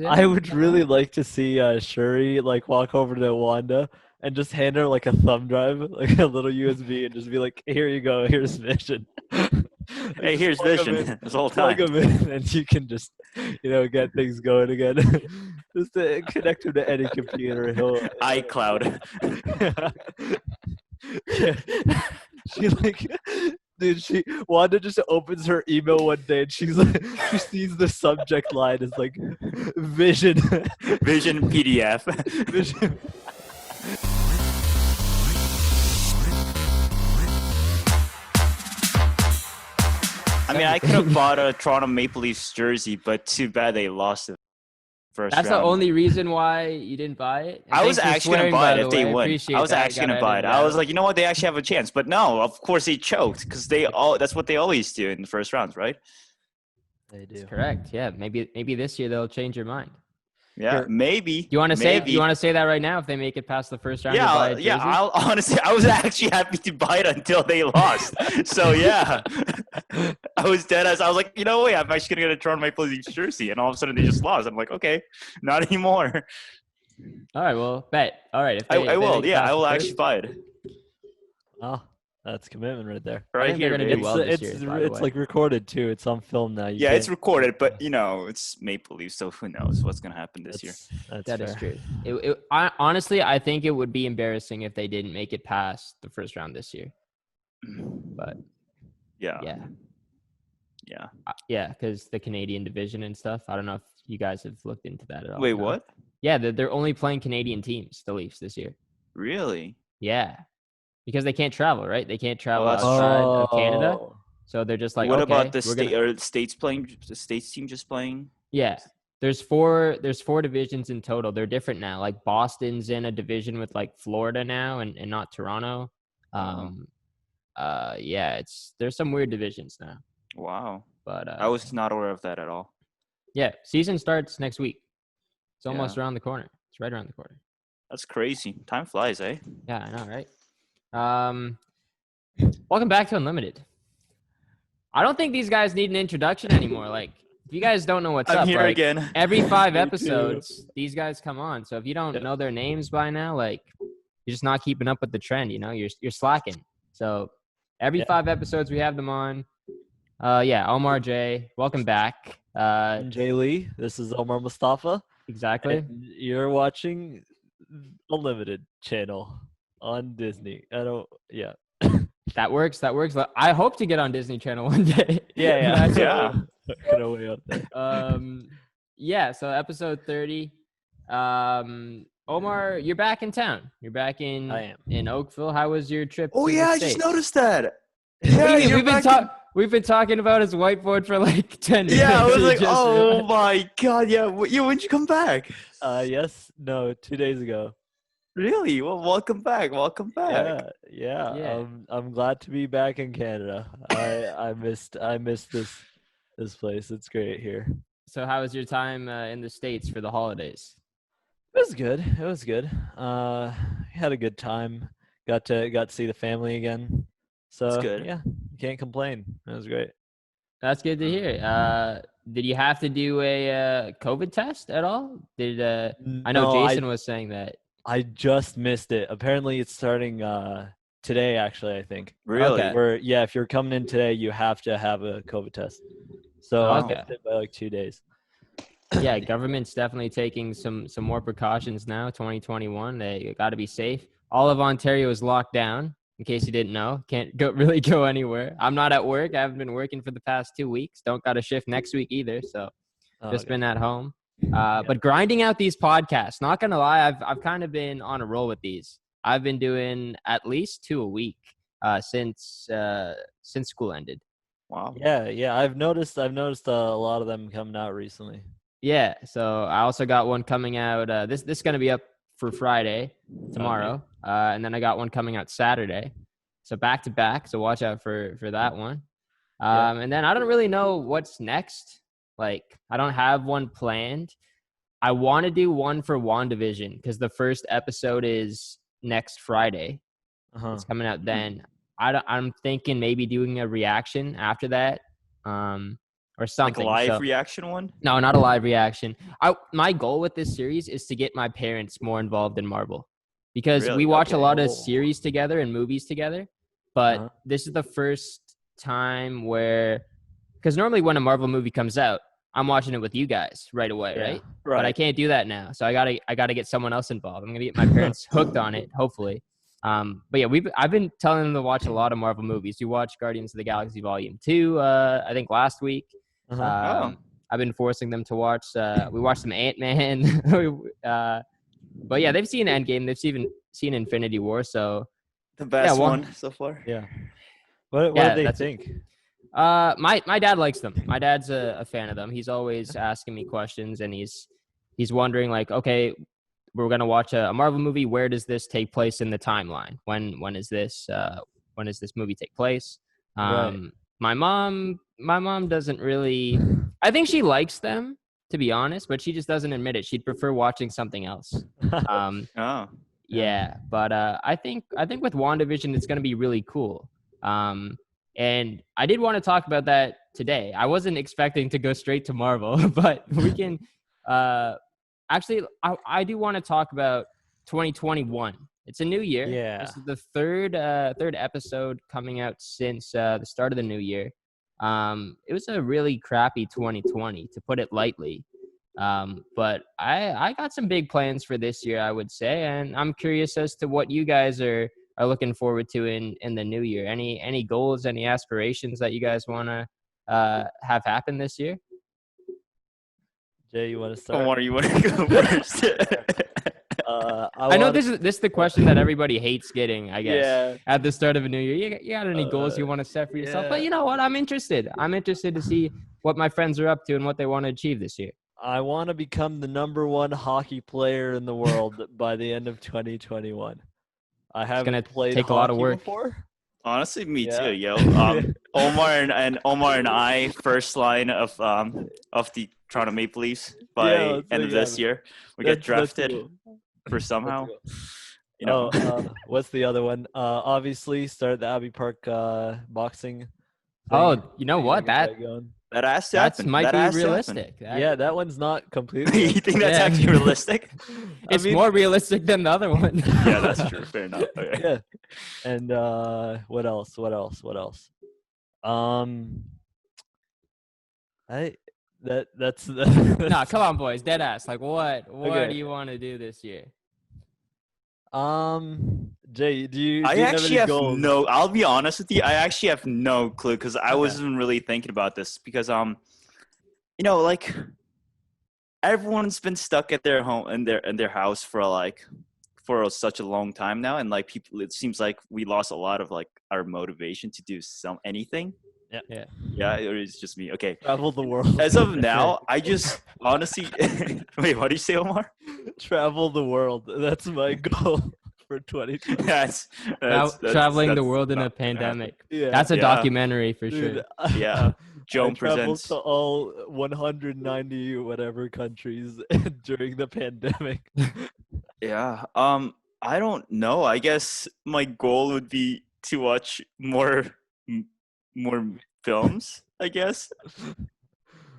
I would really like to see Shuri like walk over to Wanda and just hand her like a thumb drive, like a little USB, and just be like, "Here you go. Here's Vision." Like Hey, just here's plug them Vision in, this whole plug time. them in, and you can just get things going again. Just to connect him to any computer, iCloud. yeah. She like dude, Wanda just opens her email one day and she's like she sees the subject line is like Vision. Vision PDF. Vision. I mean, I could have bought a Toronto Maple Leafs jersey, but too bad they lost the first That's round. the only reason why you didn't buy it? And I was thanks for actually going to swearing, buy by it the if they way. I won. appreciate I was that. actually going to Gotta buy it. edit I was out. like, you know what? They actually have a chance. But no, of course they choked because that's what they always do in the first rounds, right? They do. That's correct. Yeah, maybe this year they'll change your mind. Yeah, maybe. Do you want to say? Do maybe. you want to say that right now? If they make it past the first round, you Yeah, buy a jersey? yeah. I'll honestly, I was actually happy to buy it until they lost. So yeah, I was dead as I was like, you know what? I'm actually gonna get a Toronto Maple Leafs jersey, and all of a sudden they just lost. I'm like, okay, not anymore. All right, well, bet. All right, if I if will. make it Yeah, past I the will first, actually buy it. Oh, that's commitment right there. I Right think they're here, gonna baby. do well this it's year. By the it's way. like recorded too. It's on film now. Yeah, it's recorded, but it's Maple Leafs, so who knows what's gonna happen this year? That is true. Honestly, I think it would be embarrassing if they didn't make it past the first round this year. But Yeah. yeah, because the Canadian division and stuff. I don't know if you guys have looked into that at all. Wait, No? what? Yeah, they're only playing Canadian teams, the Leafs, this year. Really? Yeah, because they can't travel, right? They can't travel that's outside of Canada, Oh. so they're just like, what okay, about the we're state gonna. or the states playing? The states team just playing? Yeah, there's four divisions in total. They're different now. Like Boston's in a division with like Florida now, and not Toronto. Yeah, there's some weird divisions now. Wow. But I was not aware of that at all. yeah, season starts next week. It's almost Yeah. around the corner. It's right around the corner. That's crazy. Time flies, eh? Yeah, I know, right? Welcome back to Unlimited. I don't think these guys need an introduction anymore. Like, if you guys don't know what's I'm up, here like, again. every 5 Me too. episodes, these guys come on. So if you don't know their names by now, like, you're just not keeping up with the trend. You're slacking. So every 5 episodes, we have them on. Omar J, welcome back. I'm Jay Lee. This is Omar Mustafa. Exactly. And you're watching Unlimited channel on Disney. That works. I hope to get on Disney Channel one day. Yeah. Yeah. Gonna way out there. So episode 30. Omar, you're back in town. You're back in I am. in Oakville. How was your trip? Oh to yeah, the I just States? noticed that. What do Yeah, you mean? you're We've been talking about his whiteboard for like 10 minutes. Yeah, I was You like, just oh realized. my god, yeah. When'd you come back? 2 days ago. Really? Well, welcome back. Welcome back. Yeah. I'm glad to be back in Canada. I missed this place. It's great here. So how was your time in the States for the holidays? It was good. Had a good time. Got to see the family again. So That's good. Yeah, can't complain. It was great. That's good to hear. Did you have to do a COVID test at all? I know No, Jason was saying that. I just missed it. Apparently, it's starting today. Actually, I think. Really? Okay. If you're coming in today, you have to have a COVID test. So I Okay. missed it by like 2 days. Yeah, government's definitely taking some more precautions now. 2021, they got to be safe. All of Ontario is locked down. In case you didn't know, can't really go anywhere. I'm not at work. I haven't been working for the past 2 weeks. Don't got a shift next week either. So just been at home. But grinding out these podcasts. Not gonna lie, I've kind of been on a roll with these. I've been doing at least 2 a week since school ended. Wow. Yeah. I've noticed a lot of them coming out recently. Yeah. So I also got one coming out. This is gonna be up for Friday tomorrow, and then I got one coming out Saturday. So back to back. So watch out for that one. And then I don't really know what's next. Like, I don't have one planned. I want to do one for WandaVision because the first episode is next Friday. It's coming out then. I'm thinking maybe doing a reaction after that, or or Like a something. live So, reaction one? no, not a live reaction. My goal with this series is to get my parents more involved in Marvel because we Really? watch a Okay. lot of Oh. series together and movies together. But Uh-huh. this is the first time where, because normally when a Marvel movie comes out, I'm watching it with you guys right away, Yeah. right? But I Right. can't do that now, so I gotta get someone else involved. I'm gonna get my parents hooked on it, hopefully. But yeah, I've been telling them to watch a lot of Marvel movies. We watched Guardians of the Galaxy Volume 2, I think last week. Uh-huh. Oh. I've been forcing them to watch. We watched some Ant-Man. But yeah, they've seen Endgame. They've seen Infinity War. So The yeah, best well, one so far. Yeah. What yeah, do they that's it. think? My dad likes them. My dad's a fan of them. He's always asking me questions, and he's wondering like, okay, we're gonna watch a Marvel movie. Where does this take place in the timeline? When is this movie take place? Right. My mom doesn't really. I think she likes them, to be honest, but she just doesn't admit it. She'd prefer watching something else. Um, Oh. yeah, but I think with WandaVision it's going to be really cool. And I did want to talk about that today. I wasn't expecting to go straight to Marvel, but we can. Actually, I do want to talk about 2021. It's a new year. Yeah. This is the third episode coming out since the start of the new year. It was a really crappy 2020, to put it lightly. But I got some big plans for this year, I would say, and I'm curious as to what you guys are looking forward to in the new year. Any goals, any aspirations that you guys want to have happen this year? Jay, you want to start? Omar, you want to go first? I know this is the question that everybody hates getting, I guess, Yeah. at the start of a new year. You got any goals you want to set for yourself? But yeah. you know what? I'm interested. I'm interested to see what my friends are up to and what they want to achieve this year. I want to become the #1 hockey player in the world by the end of 2021. I gonna haven't played take a lot of hockey work. before. Honestly, me Yeah. too, yo. Omar and I, first line of the Toronto Maple Leafs by Yeah, let's end make of it this happen. year. We get That's drafted cool. for somehow. Let's go. You know. What's the other one? Obviously, start the Abbey Park boxing. Oh, thing. you know See if I what? can get that going. That has to That's happen. might That be has to happen. realistic. Yeah, that one's not completely. You think that's Yeah. actually realistic? It's more realistic than the other one. Yeah, that's true. Fair enough. Okay. Yeah. And what else? I that's Nah, come on, boys. Dead ass. Like, what Okay. do you want to do this year? Jay, do you I have actually any have goals? no. I'll be honest with you. I actually have no clue because I Okay. wasn't really thinking about this because you know, like everyone's been stuck at their home in their house for such a long time now, and like people, it seems like we lost a lot of like our motivation to do anything. Yeah. Yeah, or it's just me. Okay. Travel the world. As of now, I just honestly wait. What do you say, Omar? Travel the world. That's my goal for 2020. That's Traveling the that's world in not a gonna happen. pandemic. Yeah. That's a Yeah. documentary for Dude, sure. Yeah. I Joan traveled presents. to all 190 whatever countries during the pandemic. Yeah. I don't know. I guess my goal would be to watch more films, I guess.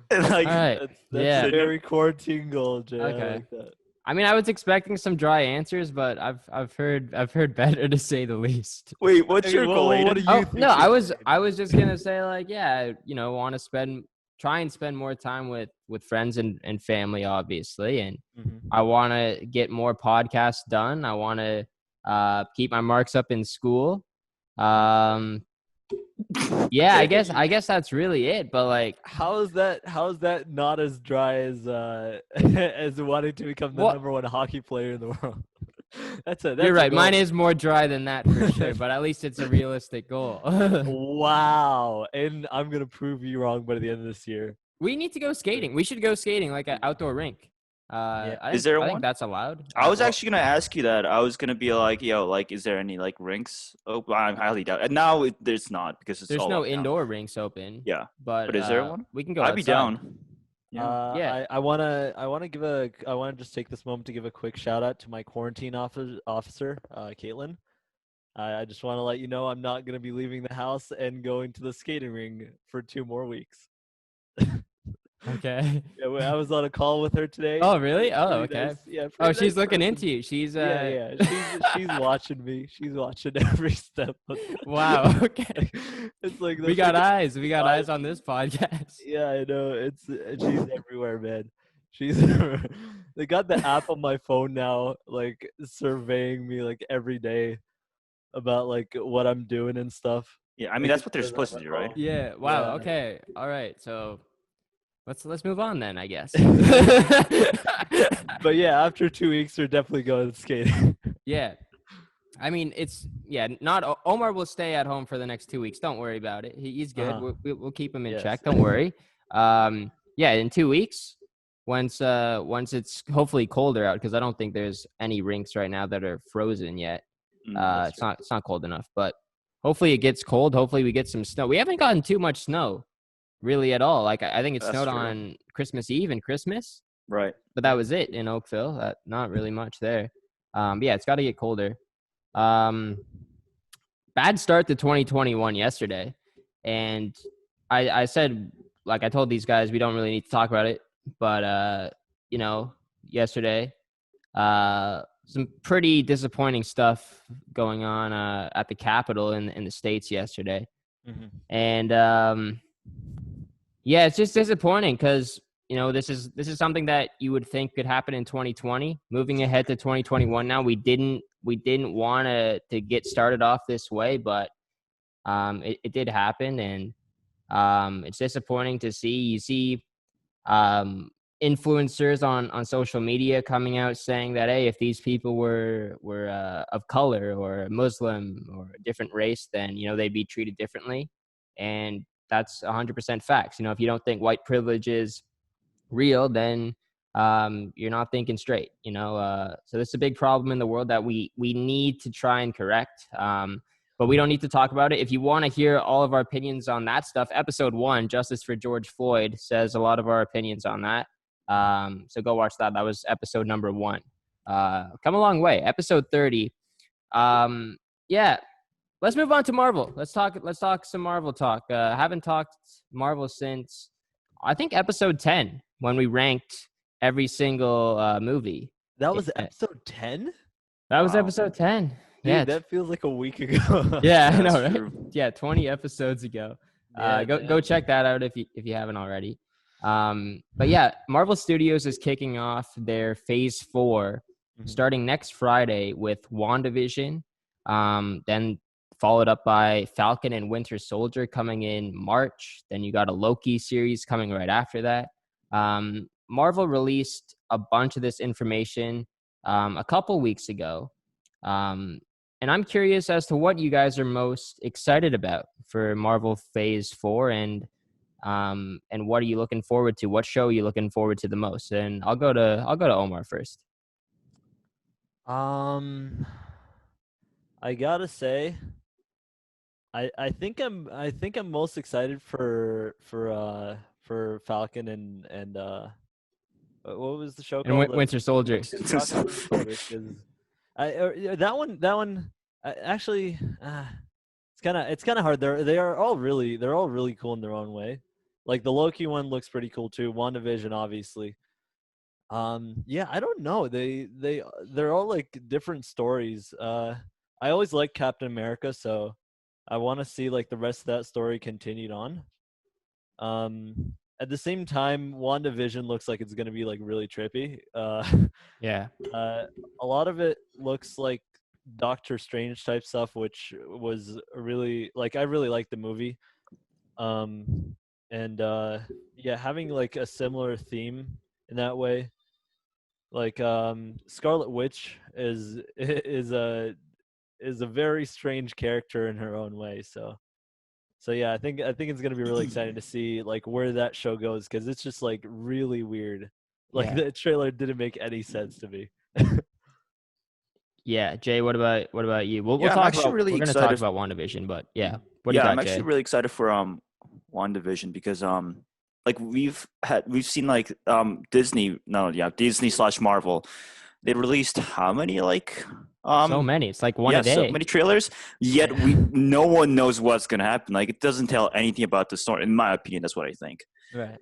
And like All right. That's Yeah. a very quarantine goal, Jay. Okay. I like that. I mean, I was expecting some dry answers, but I've heard better, to say the least. wait, what's Okay, your goal, what do Aiden? you Oh think? no, I was just gonna say like, yeah, want to try and spend more time with friends and family, obviously, and Mhm. I want to get more podcasts done. I want to keep my marks up in school. Yeah, Okay. I guess that's really it. But like, How is that not as dry as as wanting to become the What? #1 hockey player in the world? That's you're a right. goal. Mine is more dry than that for sure. But at least it's a realistic goal. Wow. And I'm gonna prove you wrong by the end of this year. We need to go skating. We should go skating like an outdoor rink. Is there I think one? that's allowed. I was Well, actually gonna ask you that. I was gonna be like, yo, like, is there any like rinks? Oh, I highly doubt. And now there's not because it's there's all no locked down. indoor rinks open. Yeah, but is there one? We can go I'd outside. be down. Yeah. Yeah. I wanna just take this moment to give a quick shout out to my quarantine officer, Caitlin. I just want to let you know I'm not gonna be leaving the house and going to the skating ring for 2 more weeks. Okay. Yeah, I was on a call with her today. Oh, really? Oh, Pretty okay. nice. Yeah, Oh, pretty she's nice looking person. into you. She's Yeah. She's watching me. She's watching every step of wow. Okay. like, it's like We the got freaking eyes. We got vibe. eyes on this podcast. Yeah, I know. It's she's everywhere, man. She's they got the app on my phone now, like surveying me like every day about like what I'm doing and stuff. Yeah, I mean Making that's what they're sure that supposed I'm to at do, right? home. Yeah. Yeah. Wow. Okay. All right. So let's move on then, I guess. But yeah, after 2 weeks, we're definitely going skating. Yeah. I mean, it's not Omar will stay at home for the next 2 weeks. Don't worry about it. He's good. Uh-huh. We'll keep him in Yes. check. Don't worry. Yeah, in 2 weeks, once it's hopefully colder out, because I don't think there's any rinks right now that are frozen yet. That's true. It's not cold enough, but hopefully it gets cold. Hopefully we get some snow. We haven't gotten too much snow really at all. Like I think it That's snowed true. on Christmas Eve and Christmas, Right. but that was it in Oakville. Not really much there. But yeah, it's got to get colder. Bad start to 2021 yesterday, and I said, like I told these guys, we don't really need to talk about it, but yesterday, some pretty disappointing stuff going on at the Capitol in the States yesterday. Mm-hmm. And yeah, it's just disappointing because this is something that you would think could happen in 2020. Moving ahead to 2021 now, we didn't want to get started off this way, but it did happen, and it's disappointing to see. You see influencers on social media coming out saying that, hey, if these people were of color or Muslim or a different race, then they'd be treated differently, and that's 100% facts. If you don't think white privilege is real, then you're not thinking straight. So this is a big problem in the world that we need to try and correct. But we don't need to talk about it. If you want to hear all of our opinions on that stuff, episode 1, Justice for George Floyd, says a lot of our opinions on that. So go watch that. That was episode number 1. Come a long way. Episode 30. Yeah. Let's move on to Marvel. Let's talk some Marvel talk. Haven't talked Marvel since I think episode 10, when we ranked every single movie. That was episode 10? That was Wow. episode 10. Dude, Yeah. that feels like a week ago. Yeah, I know, That's right? true. Yeah, 20 episodes ago. Yeah, Go check that out if you haven't already. But yeah, Marvel Studios is kicking off their Phase 4 starting next Friday with WandaVision, then followed up by Falcon and Winter Soldier coming in March. Then you got a Loki series coming right after that. Marvel released a bunch of this information a couple weeks ago. And I'm curious as to what you guys are most excited about for Marvel Phase 4, and what are you looking forward to? What show are you looking forward to the most? And I'll go to Omar first. I gotta say, I think I'm most excited for Falcon and what was the show And called? Winter Soldier. Falcon and Winter Soldier, 'cause that one actually it's kind of hard. They're all really cool in their own way. Like the Loki one looks pretty cool too. WandaVision, obviously. Yeah, I don't know. They're all like different stories. I always liked Captain America, so I want to see like the rest of that story continued on. At the same time, WandaVision looks like it's gonna be like really trippy. Yeah. A lot of it looks like Doctor Strange type stuff, which was really like I really liked the movie. Yeah, having like a similar theme in that way. Like Scarlet Witch is a very strange character in her own way. So yeah, I think it's gonna be really exciting to see like where that show goes, because it's just like really weird. Like Yeah. the trailer didn't make any sense to me. Yeah, Jay, what about you? We're I'm gonna excited. talk about WandaVision, but yeah. What do you got, I'm actually Jay? really excited for WandaVision because like we've seen like Disney / Marvel. They released how many like So many. It's like one a day. so many trailers. Yet no one knows what's gonna happen. Like it doesn't tell anything about the story. In my opinion, that's what I think. Right.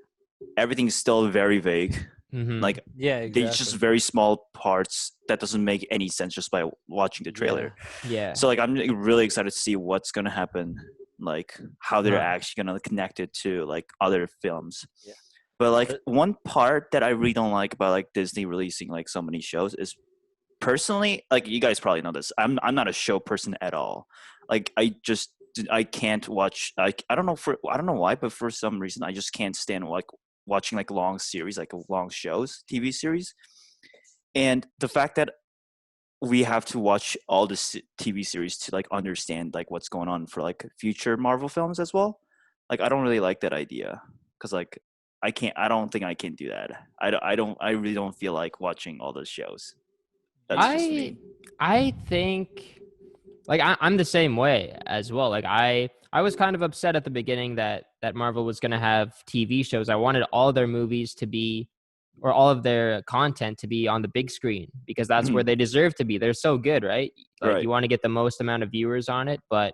everything's still very vague. Mm-hmm. Like Yeah, they just exactly. very small parts that doesn't make any sense just by watching the trailer. Yeah. So like I'm really excited to see what's gonna happen, like how they're Huh. actually gonna connect it to like other films. Yeah. But like But- one part that I really don't like about like Disney releasing like so many shows is personally, like you guys probably know this. I'm not a show person at all. Like I can't watch. Like I don't know why, but for some reason I just can't stand like watching like long series, like long shows, TV series. And the fact that we have to watch all the TV series to like understand like what's going on for like future Marvel films as well. Like I don't really like that idea because like I can't. I don't think I can do that. I don't. I really don't feel like watching all those shows. That's just I me. I think like I'm the same way as well. Like I was kind of upset at the beginning that Marvel was going to have TV shows. I wanted all their movies to be or all of their content to be on the big screen because that's where Mhm. they deserve to be. They're so good, right? Like you Right. want to get the most amount of viewers on it, but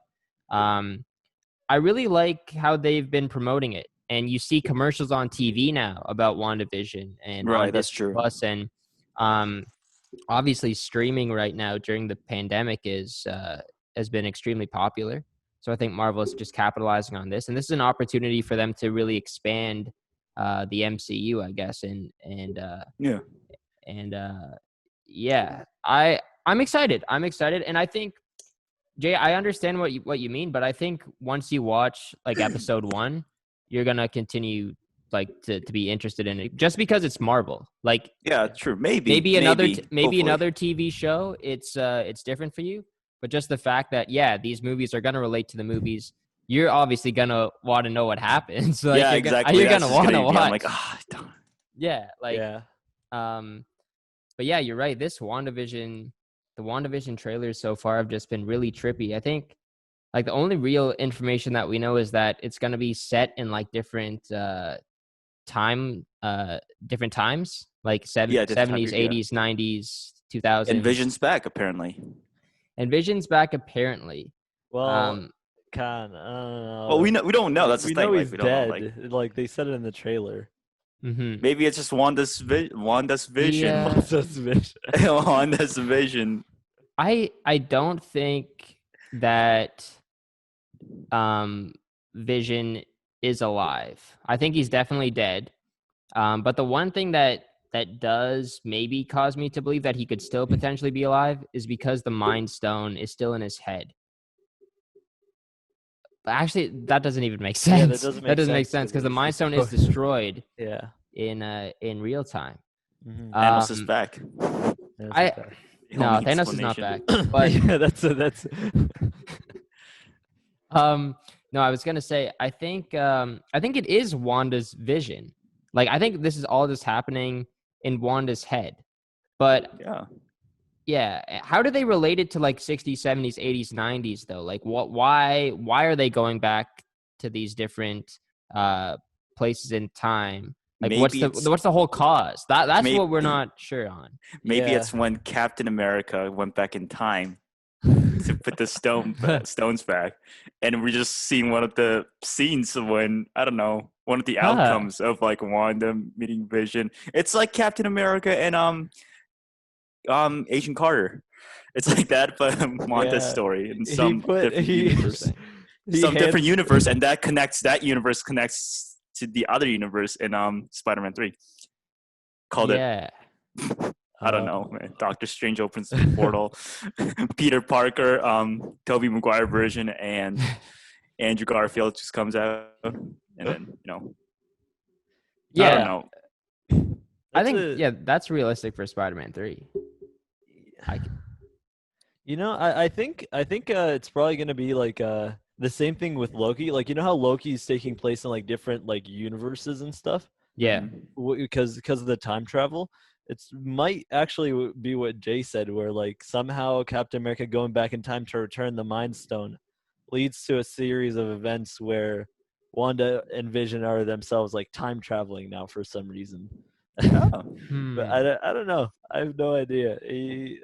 um I really like how they've been promoting it. And you see commercials on TV now about WandaVision and on Right. That's Disney true. Plus and um obviously streaming right now during the pandemic is has been extremely popular. So I think Marvel is just capitalizing on this, and this is an opportunity for them to really expand the MCU, I guess. Yeah. And yeah, I'm excited. I'm excited, and I think Jay, I understand what you mean, but I think once you watch like episode 1, you're gonna continue like to be interested in it just because it's Marvel. Like Yeah. True. Maybe. Maybe. maybe Hopefully. another TV show, it's different for you. But just the fact that yeah, these movies are gonna relate to the movies, you're obviously gonna want to know what happens. Like Yeah. Exactly. you're That's gonna just want to gonna be. I'm like, watch. ah, don't. Yeah, like yeah. um, but yeah, you're right. The WandaVision trailers so far have just been really trippy. I think like the only real information that we know is that it's gonna be set in like different times like Yeah. Different time 70s, period. Yeah. 80s, 90s, And 2000s. Vision's back apparently. And Vision's back apparently. Well, um Khan, I don't Well, know. we don't know. That's the We thing. know Like he's we don't know. Like dead. Like they said it in the trailer. mhm. maybe it's just Wanda's the vision. Suspicious. Wanda's vision. I don't think that um Vision is alive. I think he's definitely dead. But the one thing that does maybe cause me to believe that he could still potentially be alive is because the Mind Stone is still in his head. But actually, that doesn't even make Yeah, that sense. doesn't That make doesn't make sense sense because the it's Mind Stone is destroyed. destroyed Yeah. in real time. Mm-hmm. Thanos is back. I The no, only Thanos is not back. explanation. But yeah, that's. no, I was gonna say I think it is Wanda's vision. Like I think this is all just happening in Wanda's head. But Yeah. yeah, how do they relate it to like 60s, 70s, 80s, 90s though? Like why are they going back to these different uh places in time? Like Maybe it's what's the whole cause? That's maybe what we're not sure on. maybe Yeah. it's when Captain America went back in time to put the stones back, and we're just seeing one of the scenes of when I don't know one of the Huh. outcomes of like Wanda meeting Vision. It's like Captain America and Agent Carter. It's like that, but Wanda's Yeah. story in He some put different he universe, he hands and that universe connects to the other universe in Spider-Man 3. Called it Yeah. I don't know, man. Doctor Strange opens the portal. Peter Parker, Tobey Maguire version, and Andrew Garfield just comes out, and then I Yeah. don't know. I That's think a- yeah, that's realistic for Spider-Man 3. I think it's probably gonna be like the same thing with Loki. Like how Loki is taking place in like different like universes and stuff Yeah. Mhm. because of the time travel. It's might actually be what Jay said, where like somehow Captain America going back in time to return the Mind Stone leads to a series of events where Wanda and Vision are themselves like time traveling now for some reason. Oh. But Hmm. I don't know. I have no idea. Do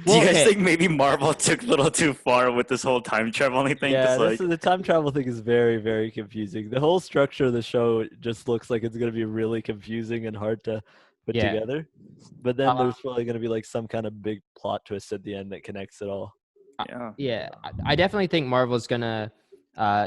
Well, you guys okay. think maybe Marvel took a little too far with this whole time traveling thing? Yeah, Because this like, is the time travel thing is very, very confusing. The whole structure of the show just looks like it's gonna be really confusing and hard to put Yeah. together. But then Uh, there's probably gonna be like some kind of big plot twist at the end that connects it all. yeah, yeah, I definitely think Marvel's gonna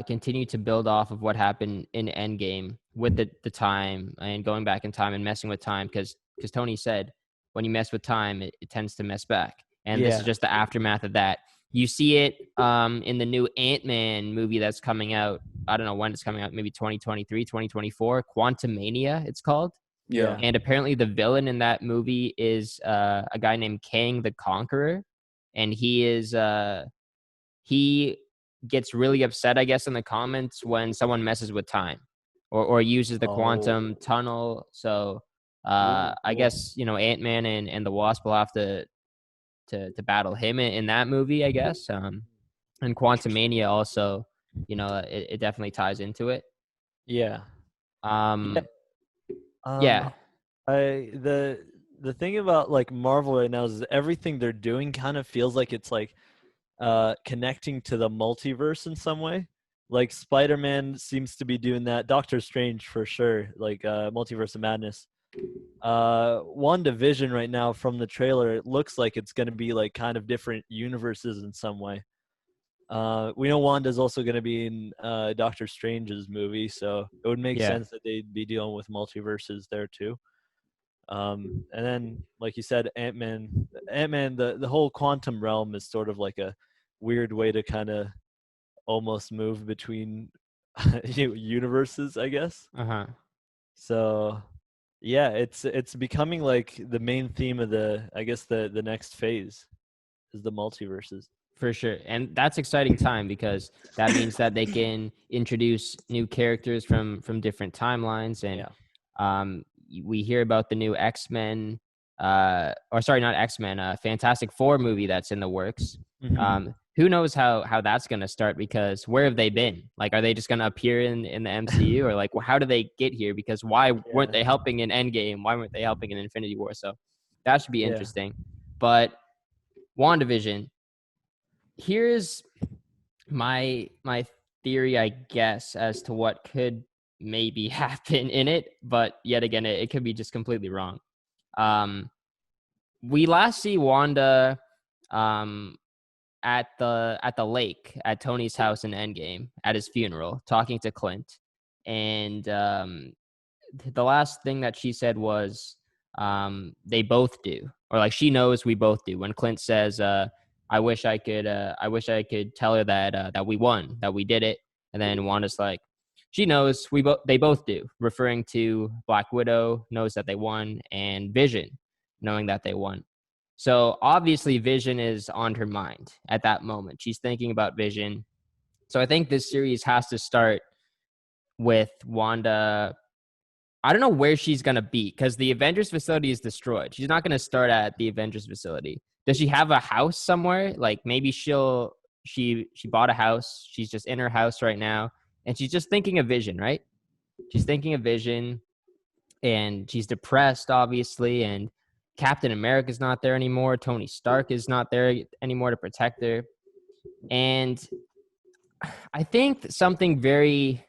continue to build off of what happened in Endgame with the time and going back in time and messing with time because Tony said when you mess with time, it tends to mess back, and this is Yeah. just the aftermath of that. You see it in the new Ant-Man movie that's coming out. I don't know when it's coming out, maybe 2023, 2024. Quantumania, it's called. yeah. And apparently, the villain in that movie is a guy named Kang the Conqueror, and he gets really upset, I guess, in the comments when someone messes with time or uses the Oh. quantum tunnel. So Ooh, I cool. guess Ant-Man and the Wasp will have to battle him in that movie, I guess. And Quantumania also, it definitely ties into it. Yeah. Yeah. Um, Um, yeah, the thing about like Marvel right now is everything they're doing kind of feels like it's like connecting to the multiverse in some way. Like Spider-Man seems to be doing that. Doctor Strange for sure, like Multiverse of Madness. WandaVision right now from the trailer, it looks like it's going to be like kind of different universes in some way. We know Wanda's also going to be in Doctor Strange's movie, so it would make yeah, sense that they'd be dealing with multiverses there too. And then, like you said, Ant-Man, the whole quantum realm is sort of like a weird way to kind of almost move between universes, I guess. uh-huh. So, yeah, it's becoming like the main theme of I guess the next phase is the multiverses. For sure. And that's exciting time because that means that they can introduce new characters from different timelines. And Yeah. we hear about the new X-Men, or sorry, not X-Men, Fantastic Four movie that's in the works. Mhm. Who knows how that's going to start, because where have they been? Like, are they just going to appear in the MCU, or like, how do they get here? Because why weren't Yeah. they helping in Endgame? Why weren't they helping in Infinity War? So that should be Yeah. interesting. But WandaVision, here's my theory, I guess, as to what could maybe happen in it, but yet again, it could be just completely wrong. Um, we last see Wanda um, at the lake at Tony's house in Endgame at his funeral, talking to Clint, and the last thing that she said was they both do, or like she knows we both do. When Clint says, I wish I could tell her that we won, that we did it," and then Wanda's like, she knows they both do, referring to Black Widow knows that they won, and Vision knowing that they won. So obviously Vision is on her mind at that moment. She's thinking about Vision. So I think this series has to start with Wanda. I don't know where she's gonna be because the Avengers facility is destroyed. She's not gonna start at the Avengers facility. Does she have a house somewhere? Like maybe she bought a house. She's just in her house right now, and she's just thinking of Vision, right? She's thinking of Vision, and she's depressed, obviously. And Captain America's not there anymore. Tony Stark is not there anymore to protect her. And I think something very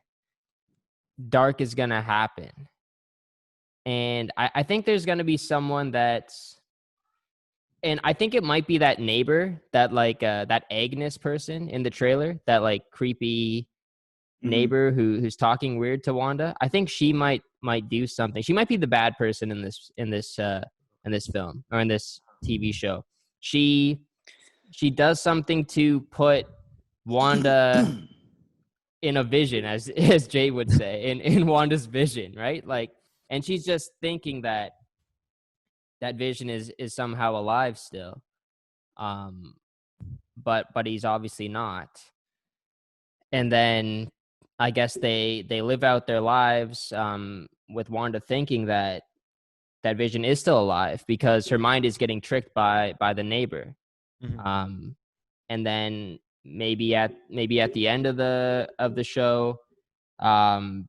dark is gonna happen. And I think there's going to be someone that's, and I think it might be that neighbor, that like that Agnes person in the trailer, that like creepy Mhm. neighbor who's talking weird to Wanda. I think she might do something. She might be the bad person in this film or in this TV show. She she does something to put Wanda in a vision, as as Jay would say, in Wanda's vision, right? Like, and she's just thinking that Vision is somehow alive still, um but he's obviously not. And then I guess they live out their lives with Wanda thinking that Vision is still alive because her mind is getting tricked by the neighbor. Mhm. um and then maybe at the end of the show, um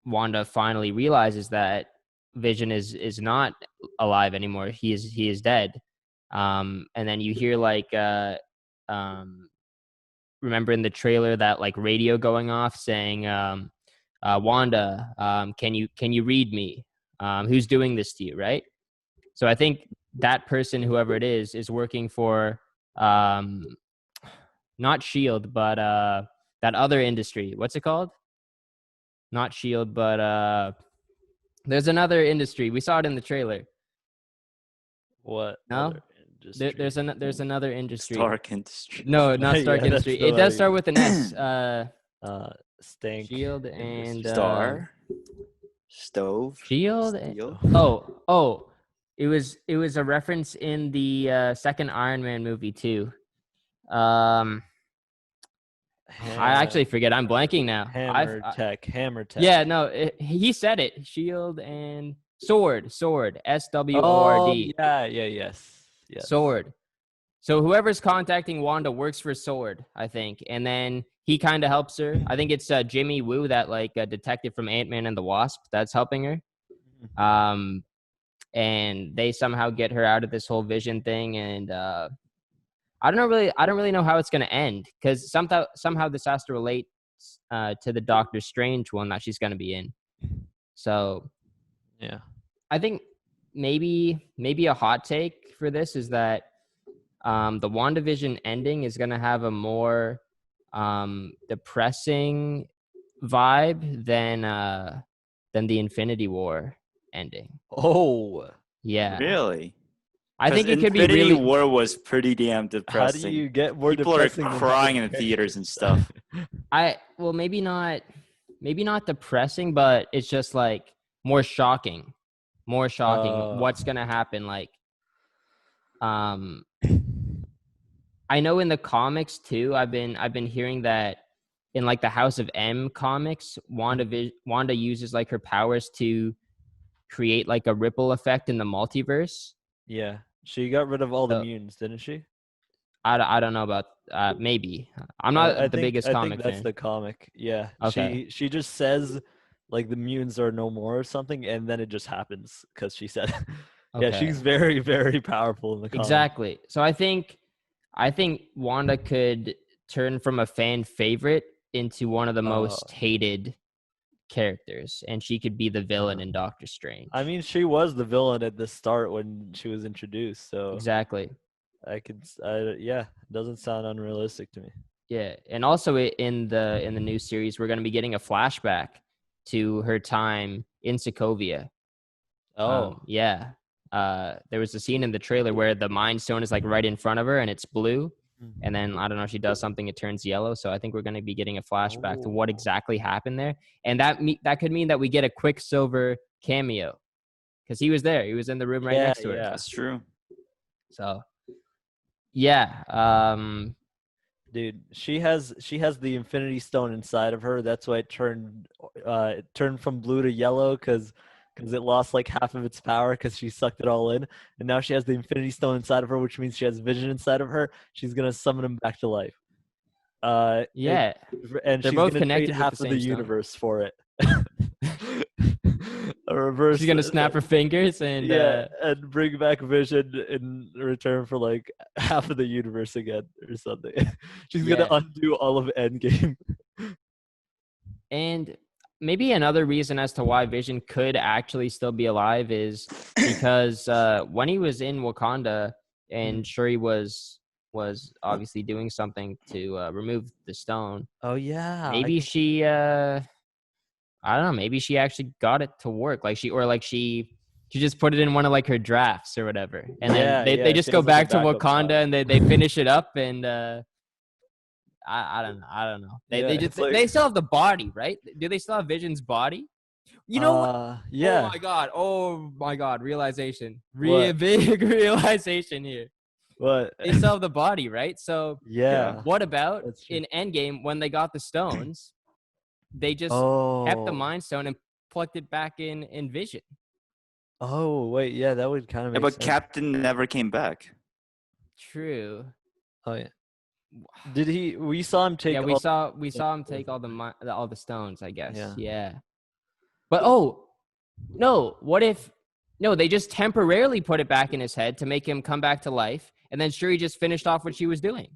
Wanda finally realizes that Vision is not alive anymore. He is dead. And then you hear like remember in the trailer that like radio going off saying Wanda, can you read me? Who's doing this to you, right? So I think that person, whoever it is working for um, not Shield, but that other industry. What's it called? Not Shield, but there's another industry. We saw it in the trailer. What No, other industry? there's another industry. Stark Industry. No, not Yeah, Stark that's Industry. the It does one. start with an S. Stank. Shield and Star. Stove. Shield. Steel. Oh, it was a reference in the second Iron Man movie too. I actually forget. I'm blanking now. Hammer Tech. Yeah, no, he said it. Shield and Sword. SWORD. Oh, yeah, yes. Sword. So whoever's contacting Wanda works for Sword, I think, and then he kind of helps her. I think it's Jimmy Woo, that like a detective from Ant-Man and the Wasp, that's helping her. And they somehow get her out of this whole Vision thing, and I don't really know how it's going to end, because somehow this has to relate to the Doctor Strange one that she's going to be in. So yeah, I think maybe a hot take for this is that the WandaVision ending is going to have a more depressing vibe than the Infinity War ending. Oh, Yeah, Really? I think it could be Infinity really. War was pretty damn depressing. how do you get more People are depressing than crying in the Doctor theaters and stuff. Maybe not depressing, but it's just like more shocking. What's gonna happen? Like, I know in the comics too. I've been hearing that in like the House of M comics, Wanda uses like her powers to create like a ripple effect in the multiverse. Yeah, she got rid of all the So mutants, didn't she? I don't know about maybe. I'm not the biggest I think comic that's fan. the comic. Yeah, Okay. she just says like the mutants are no more or something, and then it just happens because she said. Yeah, Okay. she's very very powerful in the comic. Exactly. So I think Wanda could turn from a fan favorite into one of the most hated characters, and she could be the villain in Doctor Strange. I mean, she was the villain at the start when she was introduced, so Exactly. yeah, it doesn't sound unrealistic to me. Yeah, and also in the new series, we're going to be getting a flashback to her time in Sokovia. Yeah. There was a scene in the trailer where the Mind Stone is like right in front of her and it's blue. And then I don't know, she does something, it turns yellow. So I think we're going to be getting a flashback to what exactly happened there. And that could mean that we get a Quicksilver cameo, because he was there. He was in the room right next to her. That's true. So yeah. Dude, she has the Infinity Stone inside of her. That's why it turned from blue to yellow, because it lost like half of its power because she sucked it all in. And now she has the Infinity Stone inside of her, which means she has Vision inside of her. She's gonna summon him back to life. Yeah. And They're she's both gonna connected trade with half the of same the stone. universe for it. A reverse. She's gonna snap her fingers and and bring back Vision in return for like half of the universe again or something. She's gonna undo all of Endgame. And maybe another reason as to why Vision could actually still be alive is because when he was in Wakanda and Shuri was obviously doing something to remove the stone. Oh yeah. Maybe she I don't know, maybe she actually got it to work. Like she just put it in one of like her drafts or whatever. And then they just go back to Wakanda and they finish it up, and I don't know. They still have the body, right? Do they still have Vision's body? You know what? Yeah. Oh my god, realization. Big realization here. What? They still have the body, right? So yeah. What about in Endgame when they got the stones? They just kept the Mind Stone and plugged it back in Vision. Oh wait, yeah, that would kind of make sense. But Captain never came back. True. Oh yeah. Did he? We saw him take. Yeah, we saw him take all the stones, I guess. Yeah. Yeah. But No, what if no, they just temporarily put it back in his head to make him come back to life, and then Shuri just finished off what she was doing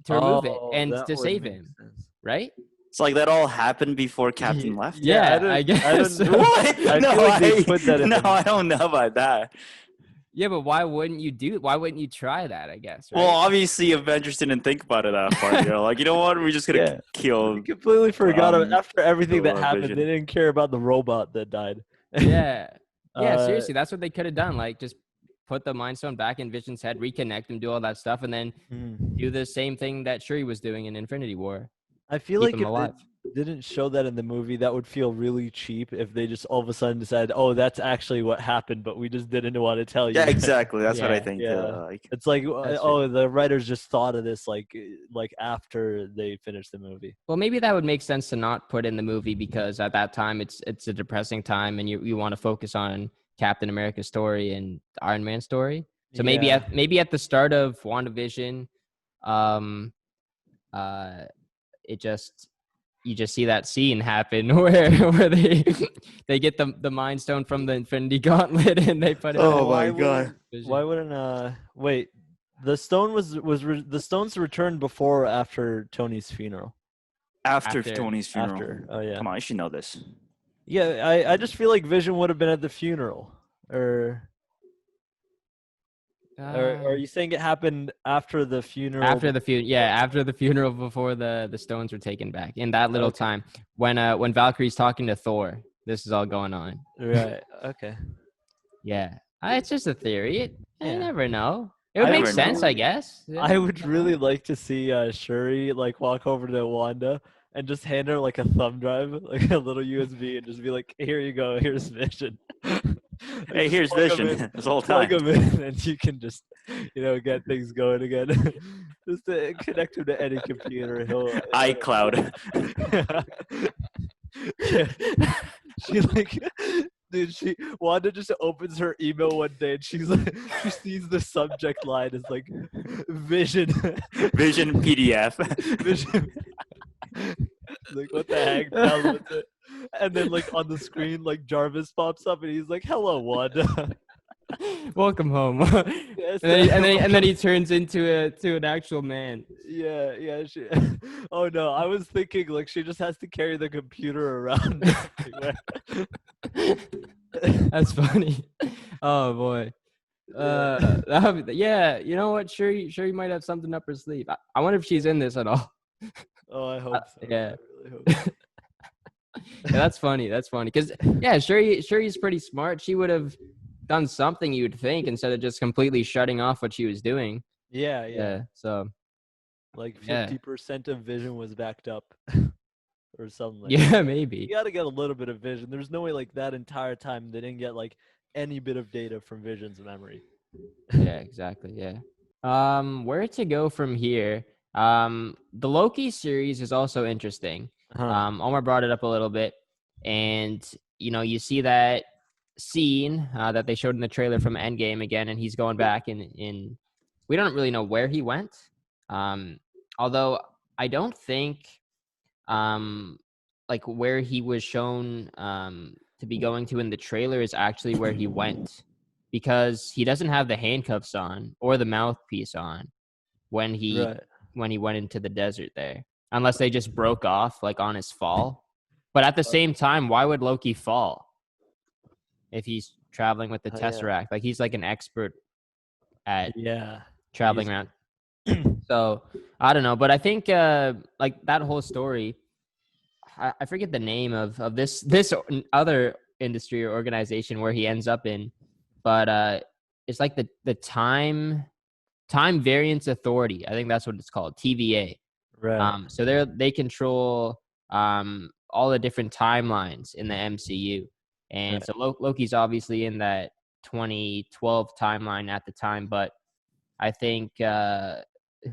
to remove it Oh, and that to would save make him, sense. right? It's like that all happened before Captain left. Yeah, Yeah, I I guess don't. so. What? I No, feel like they put that in no, the. I don't know about that. Yeah, but why wouldn't you try that, I guess, Well, right? obviously, Avengers didn't think about it that far. They're like, you know what? We're just gonna Yeah, they kill, completely forgot after everything that happened. They Vision. didn't care about the robot that died. Yeah. Yeah, uh, seriously, that's what they could have done. Like, just put the Mind Stone back in Vision's head, reconnect him, do all that stuff, and then do hmm. the same thing that Shuri was doing in Infinity War. I feel Keep like him if they alive. didn't show that in the movie, that would feel really cheap. If they just all of a sudden decided, "Oh, that's actually what happened," but we just didn't want to tell Yeah, you. exactly. That's what I Yeah, think. Yeah, Like, it's like, that's true. oh, the writers just thought of this like after they finished the movie. Well, maybe that would make sense to not put in the movie because at that time it's a depressing time and you want to focus on Captain America's story and the Iron Man story. So Yeah, maybe at the start of WandaVision, um, uh, it just you just see that scene happen where they get the Mind Stone from the Infinity Gauntlet and they put it but back. oh why my wouldn't god! why wouldn't wait? The stone the stones returned before or after Tony's funeral? After After. Tony's funeral. After. Oh yeah. Come on, I should know this. Yeah, I just feel like Vision would have been at the funeral. Or are Uh, you saying it happened after the funeral? After the after the funeral before the stones were taken back. In that little Okay. time when Valkyrie's talking to Thor, this is all going on. Right. Okay. Yeah. It's just a theory. I Yeah. never know. It would I make Never would know. sense, I really guess. Yeah. I would really like to see Shuri like walk over to Wanda and just hand her like a thumb drive, like a little USB, and just be like, "Here you go. Here's Vision." Like Hey, just here's plug him Vision in, this whole plug time. him in, and you can just get things going again. Just to connect him to any computer, iCloud. yeah. She like, dude. Wanda just opens her email one day and she's like, she sees the subject line is like, Vision, Vision PDF. Vision. Like what the heck? Downloads it, and then like on the screen, like Jarvis pops up and he's like, "Hello, Wanda." Welcome home. Yes, and then he turns into an actual man. yeah, yeah. Oh no, I was thinking like she just has to carry the computer around. That's funny. Oh boy. Yeah. Yeah, you know what? Sure you might have something up her sleeve. I wonder if she's in this at all. Oh, I hope so. Yeah. I really hope so. Yeah, that's funny. That's funny. Because yeah, Shuri's pretty smart. She would have done something you'd think instead of just completely shutting off what she was doing. Yeah, yeah. Yeah. So Like yeah. 50% of vision was backed up, or something like Yeah, that. maybe. You got to get a little bit of vision. There's no way like that entire time they didn't get like any bit of data from Vision's memory. Yeah, exactly. Yeah. Where to go from here? The Loki series is also interesting. Huh. Omar brought it up a little bit, and you see that scene that they showed in the trailer from Endgame again, and he's going back in. We don't really know where he went. Although I don't think like where he was shown to be going to in the trailer is actually where he went, because he doesn't have the handcuffs on or the mouthpiece on when he Right. went into the desert there, unless they just broke off like on his fall. But at the same time, why would Loki fall if he's traveling with the Yeah. Tesseract? Like he's like an expert at Yeah. traveling around. So I don't know, but I think like that whole story, I forget the name of this other industry or organization where he ends up in, but it's like the time variance authority. I think that's what it's called, TVA. Right. So they control all the different timelines in the MCU, and Right. so Loki's obviously in that 2012 timeline at the time, but I think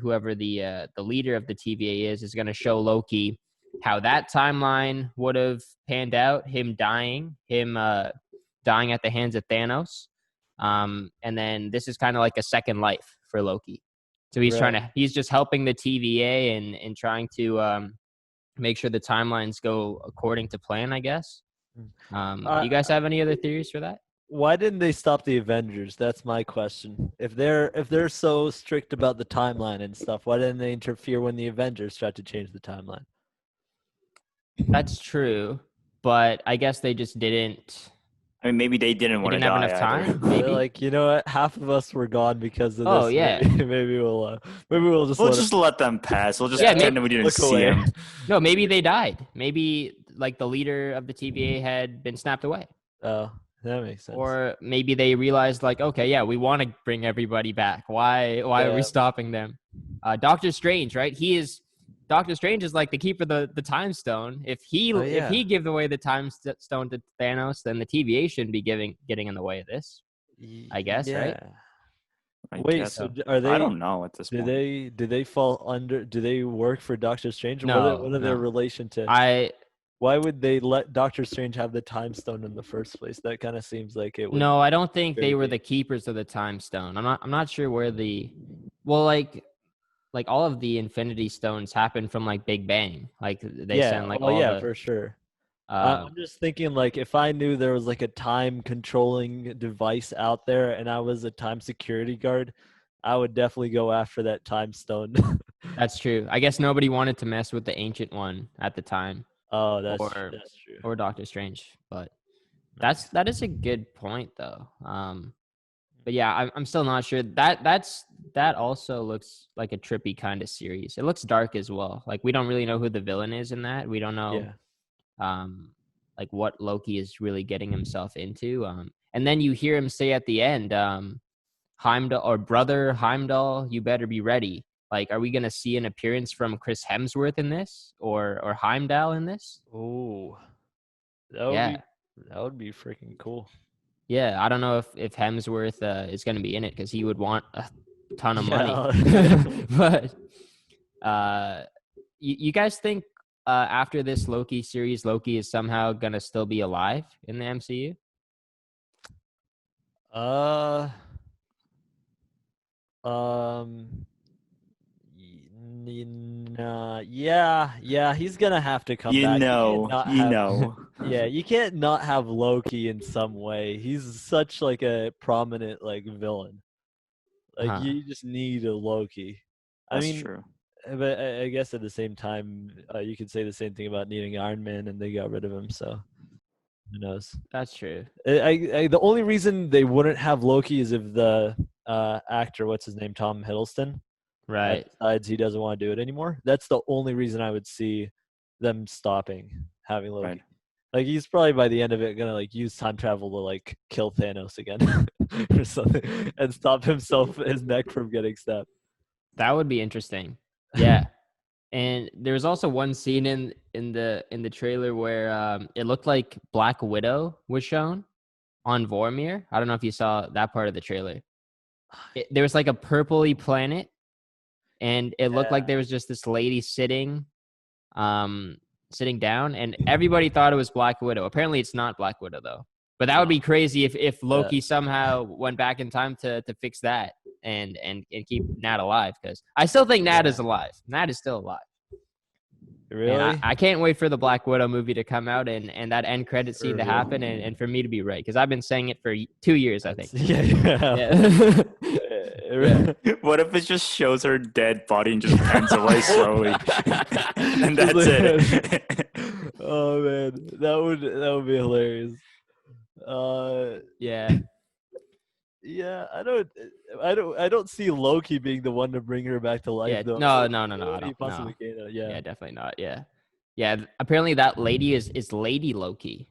whoever the leader of the TVA is going to show Loki how that timeline would have panned out, him dying at the hands of Thanos, and then this is kind of like a second life for Loki. So Right. he's just helping the TVA and trying to make sure the timelines go according to plan, I guess. Do you guys have any other theories for that? Why didn't they stop the Avengers? That's my question. If they're so strict about the timeline and stuff, why didn't they interfere when the Avengers tried to change the timeline? That's true, but I guess they just didn't. I mean, maybe they didn't They want to didn't have die enough either. time. They're Maybe. like, you know what? Half of us were gone because of Oh this. yeah. Maybe we'll just We'll let just let them pass. We'll just Yeah, pretend that we didn't look see away. them. No, maybe they died. Maybe like the leader of the TVA had been snapped away. Oh, that makes sense. Or maybe they realized like, okay, yeah, we want to bring everybody back. Why are we Yeah. stopping them? Doctor Strange, right? Doctor Strange is like the keeper of the time stone. If he give away the time stone to Thanos, then the TVA shouldn't be getting in the way of this. I guess, right? I Wait, guess. so are I they? don't know at this Do point. they fall under? Do they work for Doctor Strange? No, What are their no. relation to? I Why would they let Doctor Strange have the time stone in the first place? That kind of seems like it would. No, I don't think very they were big. the keepers of the time stone. I'm not sure where well, like all of the Infinity Stones happen from like Big Bang. Like they Yeah, send like well, all yeah, the for sure. uh I'm just thinking, like, if I knew there was like a time controlling device out there, and I was a time security guard, I would definitely go after that time stone. that's true. I guess nobody wanted to mess with the ancient one at the time Oh, or that's true. Doctor Strange, but Nice. that is a good point though. But yeah, I'm still not sure. That also looks like a trippy kind of series. It looks dark as well. Like we don't really know who the villain is in that. We don't know Yeah. like what Loki is really getting himself into. And then you hear him say at the end, Heimdall or brother Heimdall, you better be ready. Like, are we gonna see an appearance from Chris Hemsworth in this or Heimdall in this? Oh, Yeah. that would be freaking cool. Yeah, I don't know if Hemsworth is going to be in it because he would want a ton of money. Yeah. But you guys think after this Loki series, Loki is somehow going to still be alive in the MCU? Uh, um, nah, yeah, he's gonna have to come You back. know. Yeah, you can't not have Loki in some way. He's such like a prominent like villain. Like Huh. you just need a Loki. I That's mean, true. but I guess at the same time, you could say the same thing about needing Iron Man, and they got rid of him. So who knows? That's true. The only reason they wouldn't have Loki is if the actor, what's his name, Tom Hiddleston, Right. decides he doesn't want to do it anymore. That's the only reason I would see them stopping having Loki. Right. Like he's probably by the end of it gonna like use time travel to like kill Thanos again or something and stop his neck from getting stabbed. That would be interesting. Yeah. And there was also one scene in the trailer where it looked like Black Widow was shown on Vormir. I don't know if you saw that part of the trailer. There was like a purpley planet, and it looked like there was just this lady sitting down, and everybody thought it was Black Widow. Apparently, it's not Black Widow though. But that would be crazy if Loki somehow went back in time to fix that and keep Nat alive, because I still think Nat is alive. Nat is still alive. Really? And I can't wait for the Black Widow movie to come out and that end credit scene to Reveal. happen and for me to be right, because I've been saying it for 2 years, I think. Yeah. Yeah. What if it just shows her dead body and just pans away slowly? And that's it. Oh man, that would be hilarious. Yeah. Yeah, I don't see Loki being the one to bring her back to life Yeah. though. No. How I would he don't. possibly No. gain that? Yeah, Yeah. definitely not. Yeah. Yeah. Apparently that lady is Lady Loki.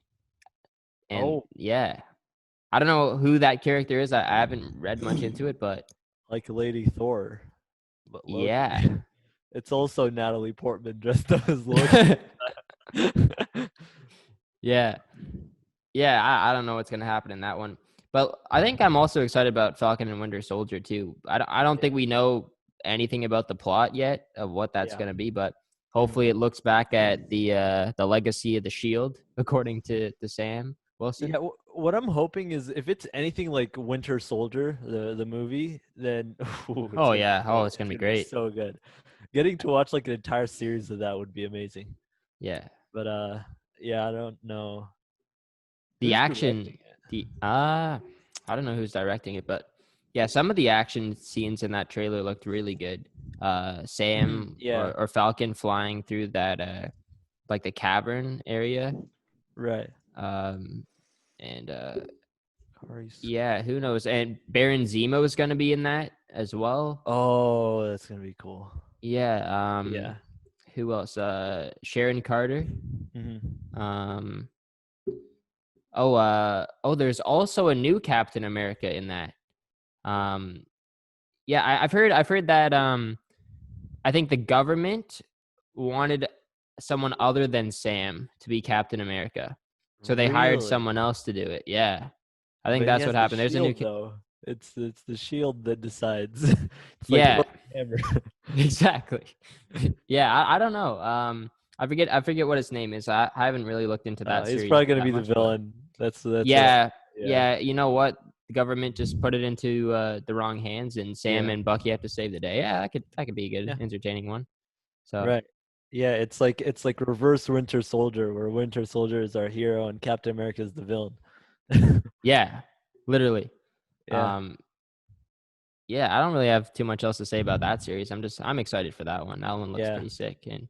And Oh, yeah. I don't know who that character is. I haven't read much into it, but like Lady Thor, but Loki. yeah. It's also Natalie Portman dressed up as Loki. Yeah. Yeah, I don't know what's going to happen in that one. But I think I'm also excited about Falcon and Winter Soldier too. I don't think we know anything about the plot yet of what that's going to be, but hopefully it looks back at the legacy of the Shield, according to Sam Wilson. Yeah, what I'm hoping is if it's anything like Winter Soldier, the movie, then it's gonna be great. So good. Getting to watch like an entire series of that would be amazing. Yeah. But yeah, I don't know. the Who's action, directing it? I don't know who's directing it, but yeah, some of the action scenes in that trailer looked really good. Sam Yeah. or Falcon flying through that like the cavern area. Right. And Corey's- yeah, who knows? And Baron Zemo is going to be in that as well. Oh, that's gonna be cool. Yeah. Yeah. Who else? Sharon Carter. Mm-hmm. There's also a new Captain America in that. Yeah, I've heard that I think the government wanted someone other than Sam to be Captain America. So they hired Really? someone else to do it. Yeah. I think But he that's has what the happened. There's a new shield though. It's the shield that decides. It's like Yeah. Hammer. Exactly. Yeah, I don't know. I forget what his name is. I haven't really looked into that He's series probably gonna that be the much, but villain. That's yeah. You know what? The government just put it into the wrong hands, and Sam Yeah. and Bucky have to save the day. Yeah, that could be a good, Yeah. entertaining one. So Right. Yeah, it's like reverse Winter Soldier, where Winter Soldier is our hero and Captain America is the villain. yeah, literally. Yeah. Yeah, I don't really have too much else to say about that series. I'm excited for that one. That one looks Yeah. pretty sick. And